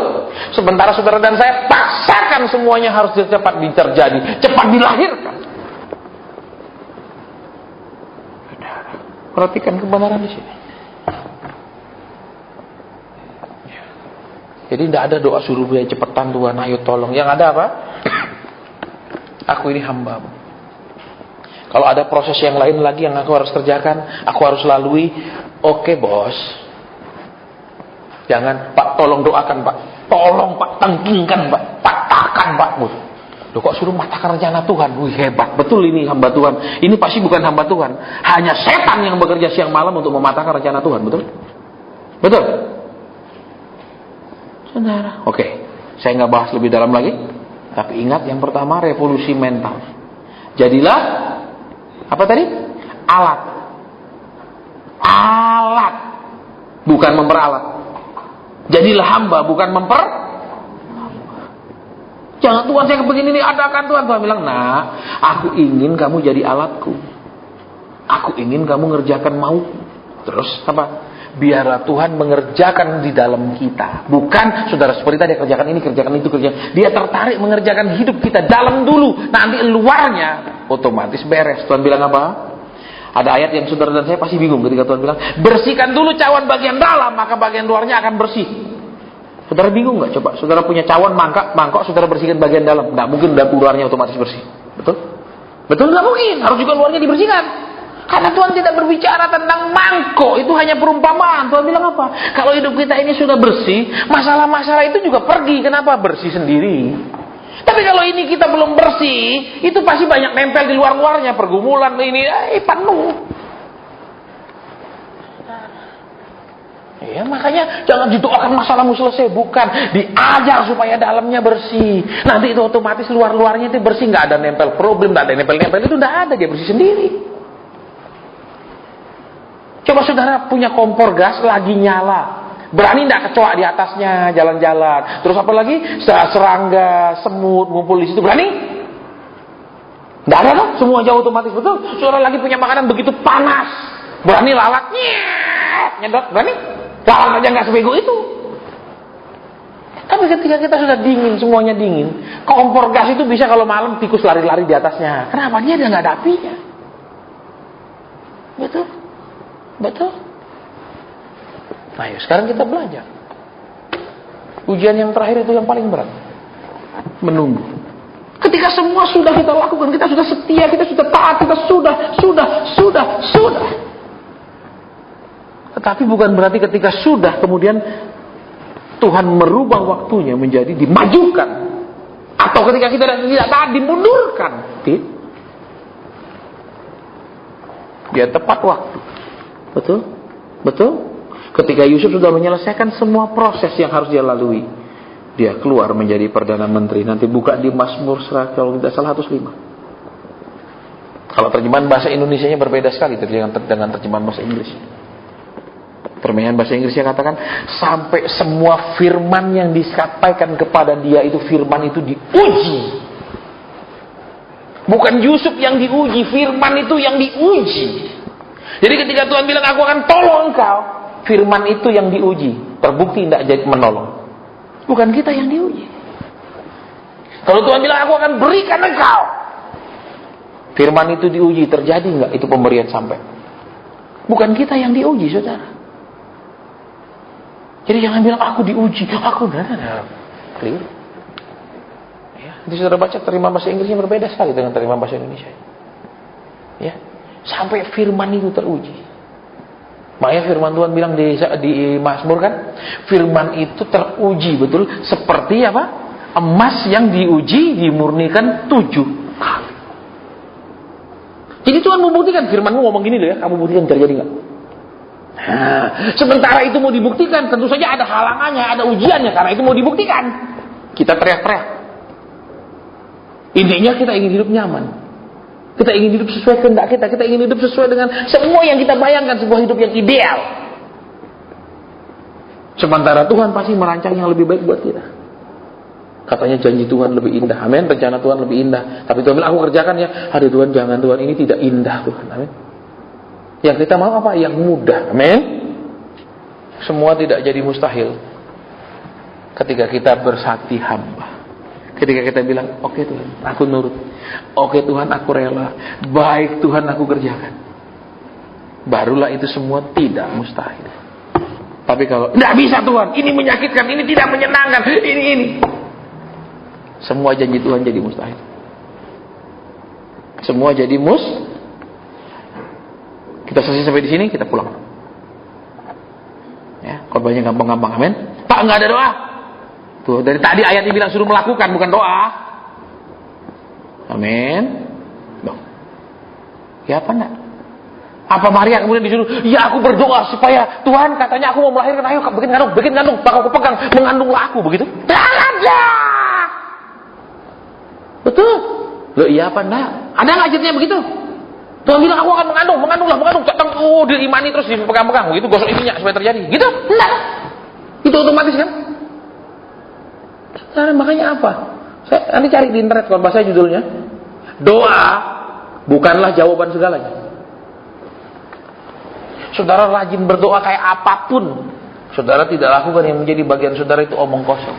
Sementara saudara dan saya paksakan semuanya harus cepat terjadi, cepat dilahirkan. Perhatikan kebenaran di sini. Jadi tidak ada doa suruh dia cepetan Tuhan, ayo tolong. Yang ada apa? Aku ini hamba-Mu. Kalau ada proses yang lain lagi yang aku harus kerjakan, aku harus lalui. Oke, bos. Jangan, Pak, tolong doakan, Pak. Tolong, Pak, tengkingkan, Pak. Patahkan, Pak. Loh, kok suruh matahkan rencana Tuhan? Wih, hebat. Betul ini hamba Tuhan. Ini pasti bukan hamba Tuhan. Hanya setan yang bekerja siang malam untuk mematahkan rencana Tuhan. Betul? Betul? Saudara. Oke. Saya nggak bahas lebih dalam lagi. Tapi ingat, yang pertama, revolusi mental. Jadilah, apa tadi? Alat. Alat. Bukan memperalat. Jadilah hamba, bukan Jangan, Tuhan saya begini nih, adakan Tuhan. Tuhan bilang, nah, aku ingin kamu jadi alatku. Aku ingin kamu ngerjakan mauku. Terus apa? Biarlah Tuhan mengerjakan di dalam kita. Bukan, saudara, seperti tadi, kerjakan ini, kerjakan itu, kerjakan. Dia tertarik mengerjakan hidup kita dalam dulu. Nanti luarnya otomatis beres. Tuhan bilang apa? Ada ayat yang saudara dan saya pasti bingung ketika Tuhan bilang, bersihkan dulu cawan bagian dalam, maka bagian luarnya akan bersih. Saudara bingung nggak? Coba, saudara punya cawan mangkok, saudara bersihkan bagian dalam. Nggak mungkin luarnya otomatis bersih. Betul? Betul, nggak mungkin. Harus juga luarnya dibersihkan. Karena Tuhan tidak berbicara tentang mangkok, itu hanya perumpamaan. Tuhan bilang apa? Kalau hidup kita ini sudah bersih, masalah-masalah itu juga pergi. Kenapa? Bersih sendiri. Tapi kalau ini kita belum bersih, itu pasti banyak nempel di luar-luarnya. Pergumulan ini, penuh. Ya, makanya jangan didoakan masalahmu selesai, bukan, diajar supaya dalamnya bersih. Nanti itu otomatis luar-luarnya itu bersih, nggak ada nempel problem, nggak ada nempel-nempel, itu nggak ada, dia bersih sendiri. Coba saudara punya kompor gas lagi nyala, berani nggak kecoa di atasnya jalan-jalan? Terus apa lagi? Serangga, semut ngumpul di situ, berani? Nggak ada dong, semua jauh otomatis, betul. Saudara lagi punya makanan begitu panas, berani lalat nyedot, berani? Lalat aja nggak sebego itu. Tapi ketika kita sudah dingin, semuanya dingin, kompor gas itu bisa kalau malam tikus lari-lari di atasnya. Kenapa? Dia nggak ada apinya. Betul? Betul? Nah, yuk, sekarang kita belajar. Ujian yang terakhir itu yang paling berat. Menunggu. Ketika semua sudah kita lakukan, kita sudah setia, kita sudah taat, kita sudah. Tetapi bukan berarti ketika sudah kemudian Tuhan merubah waktunya menjadi dimajukan, atau ketika kita tidak taat dimundurkan. Dia tepat waktu. Betul? Betul? Ketika Yusuf sudah menyelesaikan semua proses yang harus dia lalui, dia keluar menjadi Perdana Menteri. Nanti buka di Mazmur kalau tidak salah 105. Kalau terjemahan bahasa Indonesianya berbeda sekali dengan terjemahan bahasa Inggris. Terjemahan bahasa Inggrisnya katakan, sampai semua firman yang disampaikan kepada dia itu, firman itu diuji. Bukan Yusuf yang diuji, firman itu yang diuji. Jadi ketika Tuhan bilang, aku akan tolong engkau, firman itu yang diuji. Terbukti tidak jadi menolong. Bukan kita yang diuji. Kalau Tuhan bilang, aku akan berikan engkau, firman itu diuji, terjadi nggak itu pemberian sampai? Bukan kita yang diuji, saudara. Jadi jangan bilang aku diuji, keliru. Ya, nanti saudara baca terima bahasa Inggrisnya berbeda sekali dengan terima bahasa Indonesia. Ya, sampai firman itu teruji. Makanya firman Tuhan bilang di Mazmur kan, firman itu teruji betul seperti apa? Emas yang diuji dimurnikan 7 kali. Jadi Tuhan membuktikan, firmanmu ngomong gini loh ya, kamu buktikan terjadi nggak? Nah, sementara itu mau dibuktikan, tentu saja ada halangannya, ada ujiannya, karena itu mau dibuktikan. Kita teriak-teriak. Intinya kita ingin hidup nyaman. Kita ingin hidup sesuai kehendak kita. Kita ingin hidup sesuai dengan semua yang kita bayangkan, sebuah hidup yang ideal. Sementara Tuhan pasti merancang yang lebih baik buat kita. Katanya janji Tuhan lebih indah, amin. Rencana Tuhan lebih indah. Tapi Tuhan bilang, aku kerjakan ya. Aduh Tuhan, jangan Tuhan, ini tidak indah Tuhan, amin. Yang kita mau apa? Yang mudah, amin. Semua tidak jadi mustahil ketika kita bersati hamba. Ketika kita bilang, oke Tuhan, aku nurut. Oke Tuhan, aku rela. Baik Tuhan, aku kerjakan. Barulah itu semua tidak mustahil. Tapi kalau tidak bisa Tuhan, ini menyakitkan, ini tidak menyenangkan, ini. Semua janji Tuhan jadi mustahil. Semua jadi Kita selesai sampai di sini, kita pulang. Ya, korbannya gampang-gampang, amin. Pak, nggak ada doa. Tuh, dari tadi ayatnya bilang suruh melakukan, bukan doa. Amin. Loh. Ya apa enggak? Apa Maria kemudian disuruh, ya aku berdoa supaya Tuhan katanya aku mau melahirkan, ayo bikin kandung, bakal aku pegang, mengandunglah aku, begitu? Tidak ada. Betul? Loh iya apa enggak? Ada nggak ayatnya begitu? Tuhan bilang aku akan mengandunglah. Oh, diimani terus dipegang-pegang, begitu gosok ininya supaya terjadi. Gitu? Enggak. Itu otomatis kan? Nah, makanya apa? Nanti cari di internet kalau bahasa judulnya. Doa bukanlah jawaban segalanya. Saudara rajin berdoa kayak apapun, saudara tidak lakukan yang menjadi bagian saudara itu omong kosong.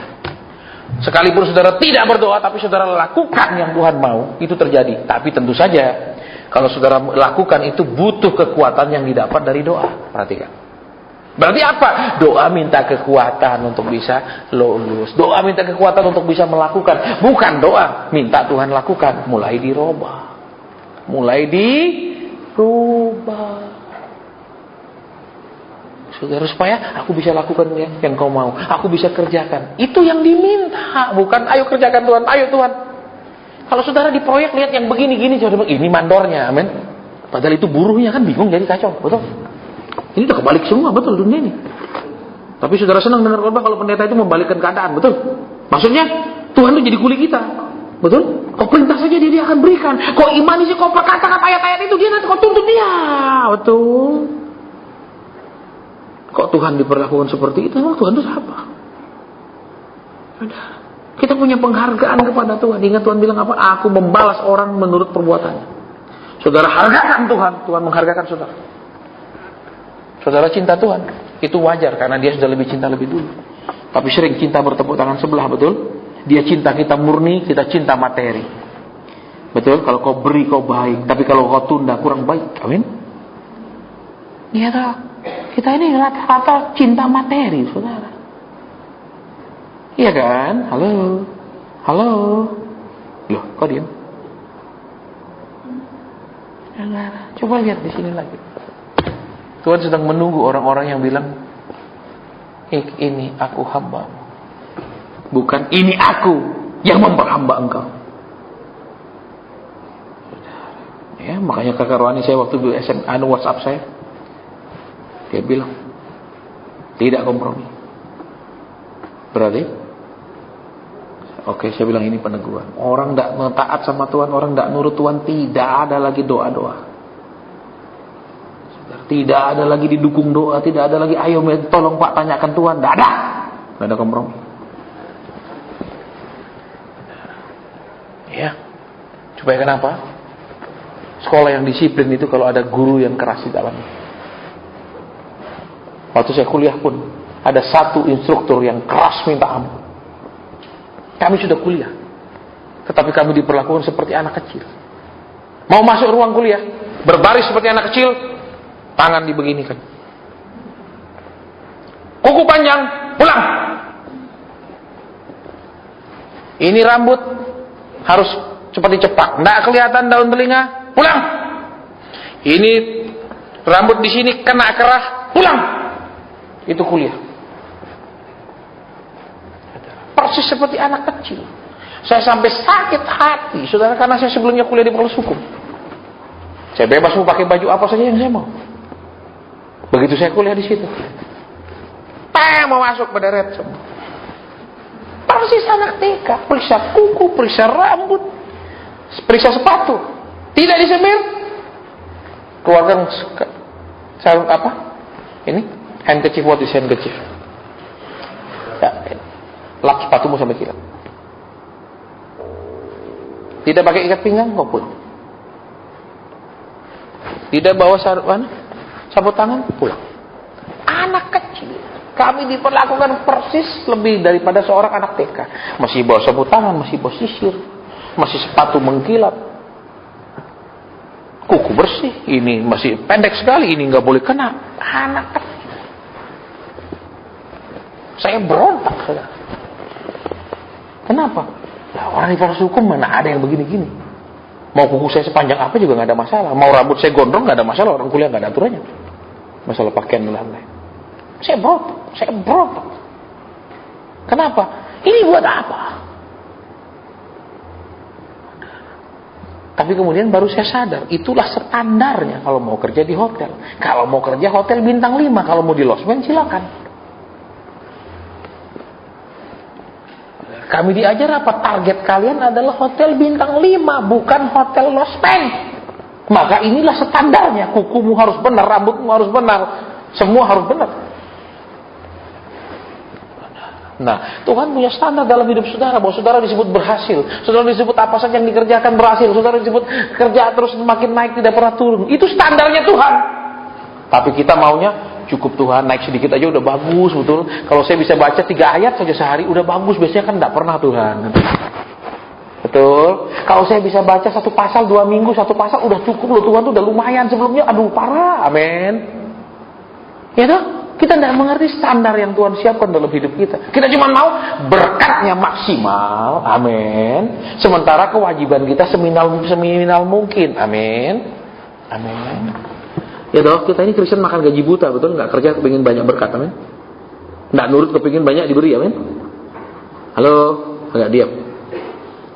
Sekalipun saudara tidak berdoa, tapi saudara lakukan yang Tuhan mau, itu terjadi. Tapi tentu saja kalau saudara lakukan itu butuh kekuatan yang didapat dari doa. Perhatikan. Berarti apa? Doa minta kekuatan untuk bisa lulus. Doa minta kekuatan untuk bisa melakukan. Bukan doa minta Tuhan lakukan. Mulai dirubah. Mulai dirubah. Saudara, supaya aku bisa lakukan yang kau mau. Aku bisa kerjakan. Itu yang diminta. Bukan ayo kerjakan Tuhan. Ayo Tuhan. Kalau saudara di proyek lihat yang begini-gini. Ini mandornya. Amin. Padahal itu buruhnya kan bingung jadi kacau. Betul? Ini udah kebalik semua, betul dunia ini. Tapi saudara senang dengar khotbah kalau pendeta itu membalikkan keadaan, betul? Maksudnya Tuhan itu jadi kuli kita, betul? Kau perintah saja dia akan berikan. Kau imani sih, kau perkatakan ayat-ayat itu dia nanti kau tuntut dia, betul? Kok Tuhan diperlakukan seperti itu? Tuhan itu siapa? Kita punya penghargaan kepada Tuhan. Ingat Tuhan bilang apa? Aku membalas orang menurut perbuatannya. Saudara hargakan Tuhan, Tuhan menghargakan saudara. Saudara cinta Tuhan, itu wajar karena dia sudah lebih cinta lebih dulu. Tapi sering cinta bertepuk tangan sebelah, betul? Dia cinta kita murni, kita cinta materi. Betul? Kalau kau beri, kau baik. Tapi kalau kau tunda, kurang baik. Amin? Iya tak? Kita ini rata-rata cinta materi, saudara. Iya kan? Halo? Halo? Loh, kok diam? Coba lihat di sini lagi. Tuhan sedang menunggu orang-orang yang bilang, ini aku hamba. Bukan ini aku yang memperhamba engkau. Ya, makanya kakak Rohani saya waktu di WhatsApp saya, dia bilang tidak kompromi. Berarti, oke, saya bilang ini peneguhan. Orang tidak taat sama Tuhan, orang tidak nurut Tuhan, tidak ada lagi doa-doa. Tidak ada lagi didukung doa, tidak ada lagi ayo tolong Pak tanyakan Tuhan, tidak ada. Tidak ada kompromi. Ya. Supaya kenapa? Sekolah yang disiplin itu kalau ada guru yang keras di dalamnya. Waktu saya kuliah pun ada satu instruktur yang keras minta ampun. Kami sudah kuliah, tetapi kami diperlakukan seperti anak kecil. Mau masuk ruang kuliah, berbaris seperti anak kecil, tangan dibeginikan. Kuku panjang, pulang. Ini rambut harus seperti cepak, tidak kelihatan daun telinga, pulang. Ini rambut di sini kena kerah, pulang. Itu kuliah. Persis seperti anak kecil. Saya sampai sakit hati, saudara, karena saya sebelumnya kuliah di Fakultas Hukum. Saya bebas mau pakai baju apa saja yang saya mau. Begitu saya kuliah di situ, mau masuk pada red semua. Persis anak TK, periksa kuku, periksa rambut, periksa sepatu, tidak disemir. Keluarkan sarung apa? Ini handkerchief, what is handkerchief? Ya, lap sepatumu sampai kilat. Tidak pakai ikat pinggang kau pun. Tidak bawa sabut tangan, pulang. Anak kecil. Kami diperlakukan persis lebih daripada seorang anak TK. Masih bawa sabut tangan, masih bawa sisir, masih sepatu mengkilat, kuku bersih. Ini masih pendek sekali, ini nggak boleh kena. Anak kecil. Saya berontak, saudara. Kenapa? Nah, orang di Fakultas Hukum mana ada yang begini-gini. Mau kuku saya sepanjang apa juga nggak ada masalah. Mau rambut saya gondrong nggak ada masalah. Orang kuliah nggak ada aturannya. Masalah pakaian dan lain-lain. Saya berontak. Kenapa? Ini buat apa? Tapi kemudian baru saya sadar, itulah standarnya kalau mau kerja di hotel. Kalau mau kerja hotel bintang 5, kalau mau di losmen silakan. Kami diajar apa? Target kalian adalah hotel bintang 5, bukan hotel losmen. Maka inilah standarnya. Kukumu harus benar, rambutmu harus benar, semua harus benar. Nah, Tuhan punya standar dalam hidup saudara, bahwa saudara disebut berhasil, saudara disebut apa saja yang dikerjakan berhasil, saudara disebut kerja terus semakin naik, tidak pernah turun. Itu standarnya Tuhan. Tapi kita maunya cukup Tuhan, naik sedikit aja udah bagus, betul. Kalau saya bisa baca 3 ayat saja sehari udah bagus, biasanya kan tidak pernah Tuhan. Betul. Kalau saya bisa baca 1 pasal 2 minggu, 1 pasal udah cukup loh Tuhan, tuh udah lumayan. Sebelumnya aduh parah. Amin. Ya toh? Kita tidak mengerti standar yang Tuhan siapkan dalam hidup kita. Kita cuma mau berkatnya maksimal, amin. Sementara kewajiban kita seminimal mungkin, amin. Amin. Ya dok, kita ini Kristen makan gaji buta, betul? Nggak kerja kepingin banyak berkat, amin. Nggak nurut kepingin banyak diberi, amin. Halo, agak diam.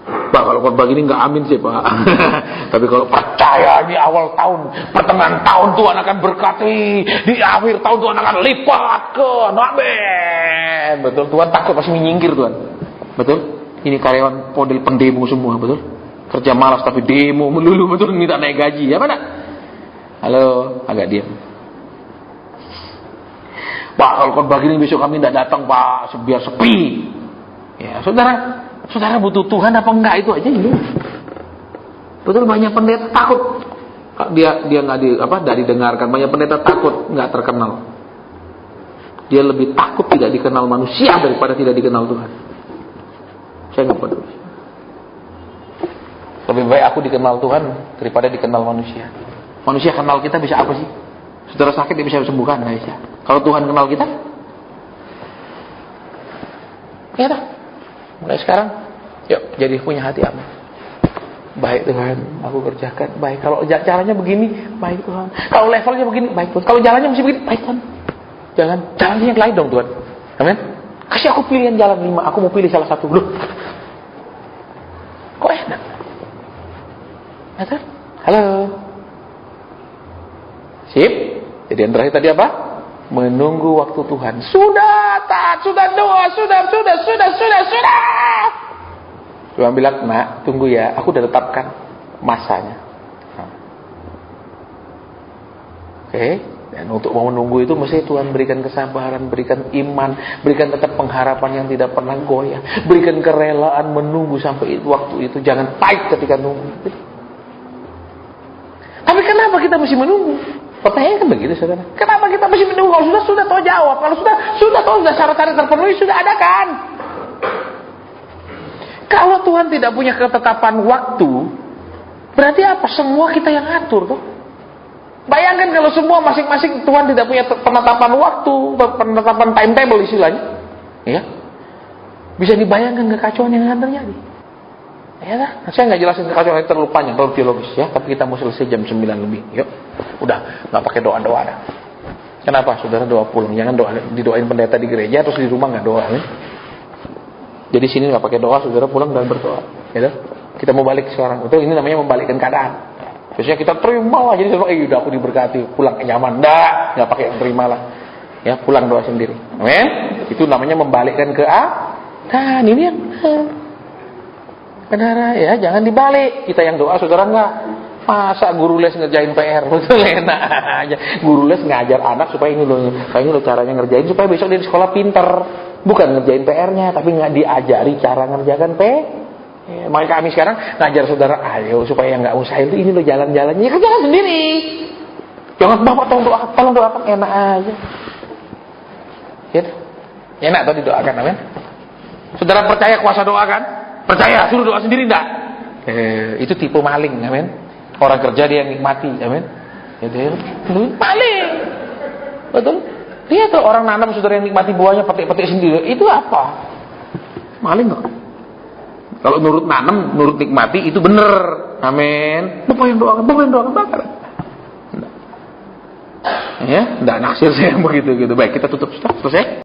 Pak, kalau khotbah gini nggak amin sih Pak. Tapi kalau percaya di awal tahun, pertengahan tahun Tuhan akan berkati, di akhir tahun Tuhan akan lipat ke, amin. Betul, Tuhan takut pasti menyingkir Tuhan. Betul, ini karyawan model pendemo semua, betul. Kerja malas tapi demo melulu, betul, minta naik gaji, ya mana? Halo, agak diam. Pak, kalau khotbah gini besok kami tidak datang Pak, biar sepi. Ya, saudara butuh Tuhan apa enggak, itu aja ini. Betul, banyak pendeta takut dia nggak didengarkan. Banyak pendeta takut nggak terkenal. Dia lebih takut tidak dikenal manusia daripada tidak dikenal Tuhan. Saya nggak peduli. Lebih baik aku dikenal Tuhan daripada dikenal manusia. Manusia kenal kita bisa apa sih? Saudara sakit dia bisa sembuhkan, nggak bisa. Kalau Tuhan kenal kita, ya tak? Mulai sekarang, yuk jadi punya hati aman. Baik Tuhan, aku kerjakan. Baik, kalau caranya begini, baik Tuhan. Kalau levelnya begini, baik Tuhan. Kalau jalannya mesti begini, baik Tuhan. Jangan jalannya yang lain dong Tuhan. Amin. Kasih aku pilihan jalan 5, aku mau pilih salah satu. Loh, kok enak? Betul? Halo. Sip. Jadi yang terakhir tadi apa? Menunggu waktu Tuhan. Sudah doa, sudah. Tuhan bilang, nak, tunggu ya, aku udah tetapkan masanya. Oke. Dan untuk mau menunggu itu mesti Tuhan berikan kesabaran, berikan iman, berikan tetap pengharapan yang tidak pernah goyah, berikan kerelaan menunggu sampai waktu itu. Jangan pahit ketika nunggu. Tapi kenapa kita mesti menunggu? Pertanyaan kan begitu saudara. Kenapa kita mesti menunggu? Kalau sudah tahu jawab. Kalau sudah tahu syarat-syarat terpenuhi, sudah ada kan? Kalau Tuhan tidak punya ketetapan waktu, berarti apa? Semua kita yang atur tuh. Bayangkan kalau semua masing-masing Tuhan tidak punya penetapan waktu, penetapan timetable istilahnya, ya, bisa dibayangkan kekacauan yang akan terjadi. Ya, saya nggak jelasin kekacauan itu terlalu panjang, terlalu teologis ya. Tapi kita mau selesai jam 9 lebih. Yuk, udah nggak pakai doa dah. Kenapa? Saudara doa pulang, jangan didoain pendeta di gereja terus di rumah nggak doa. Ya? Jadi sini nggak pakai doa, saudara pulang dan berdoa. Ya, kita mau balik sekarang. Betul, ini namanya membalikkan keadaan. Biasanya kita terima lah, jadi udah aku diberkati, pulang nyaman. Nggak pakai yang terima lah. Ya, pulang doa sendiri. Amin. Itu namanya membalikkan keadaan. Ini yang benar ya, jangan dibalik. Kita yang doa, saudara nggak. Masa guru les ngerjain PR? Betul, enak aja. Guru les ngajar anak supaya ini loh caranya ngerjain supaya besok dia di sekolah pinter. Bukan ngerjain PR-nya, tapi nggak diajari cara ngerjakan PR. Ya, makanya kami sekarang ngajar saudara, ayo supaya nggak usah itu ini loh jalan-jalannya, kerjakan sendiri. Jangan bapak tolong doakan, enak aja. Gitu. Enak tuh didoakan, amin. Saudara percaya kuasa doa kan? Percaya, suruh doa sendiri enggak? Itu tipe maling, amin. Orang kerja dia yang nikmati, amin. Jadi maling. Betul? Dia tuh orang nanam saudara yang nikmati buahnya, petik-petik sendiri. Itu apa? Maling kok. Kalau nurut nanam, nurut nikmati itu bener. Amin. Bapak yang doakan bakar. Ya, enggak naksir saya begitu gitu. Baik, kita tutup, selesai.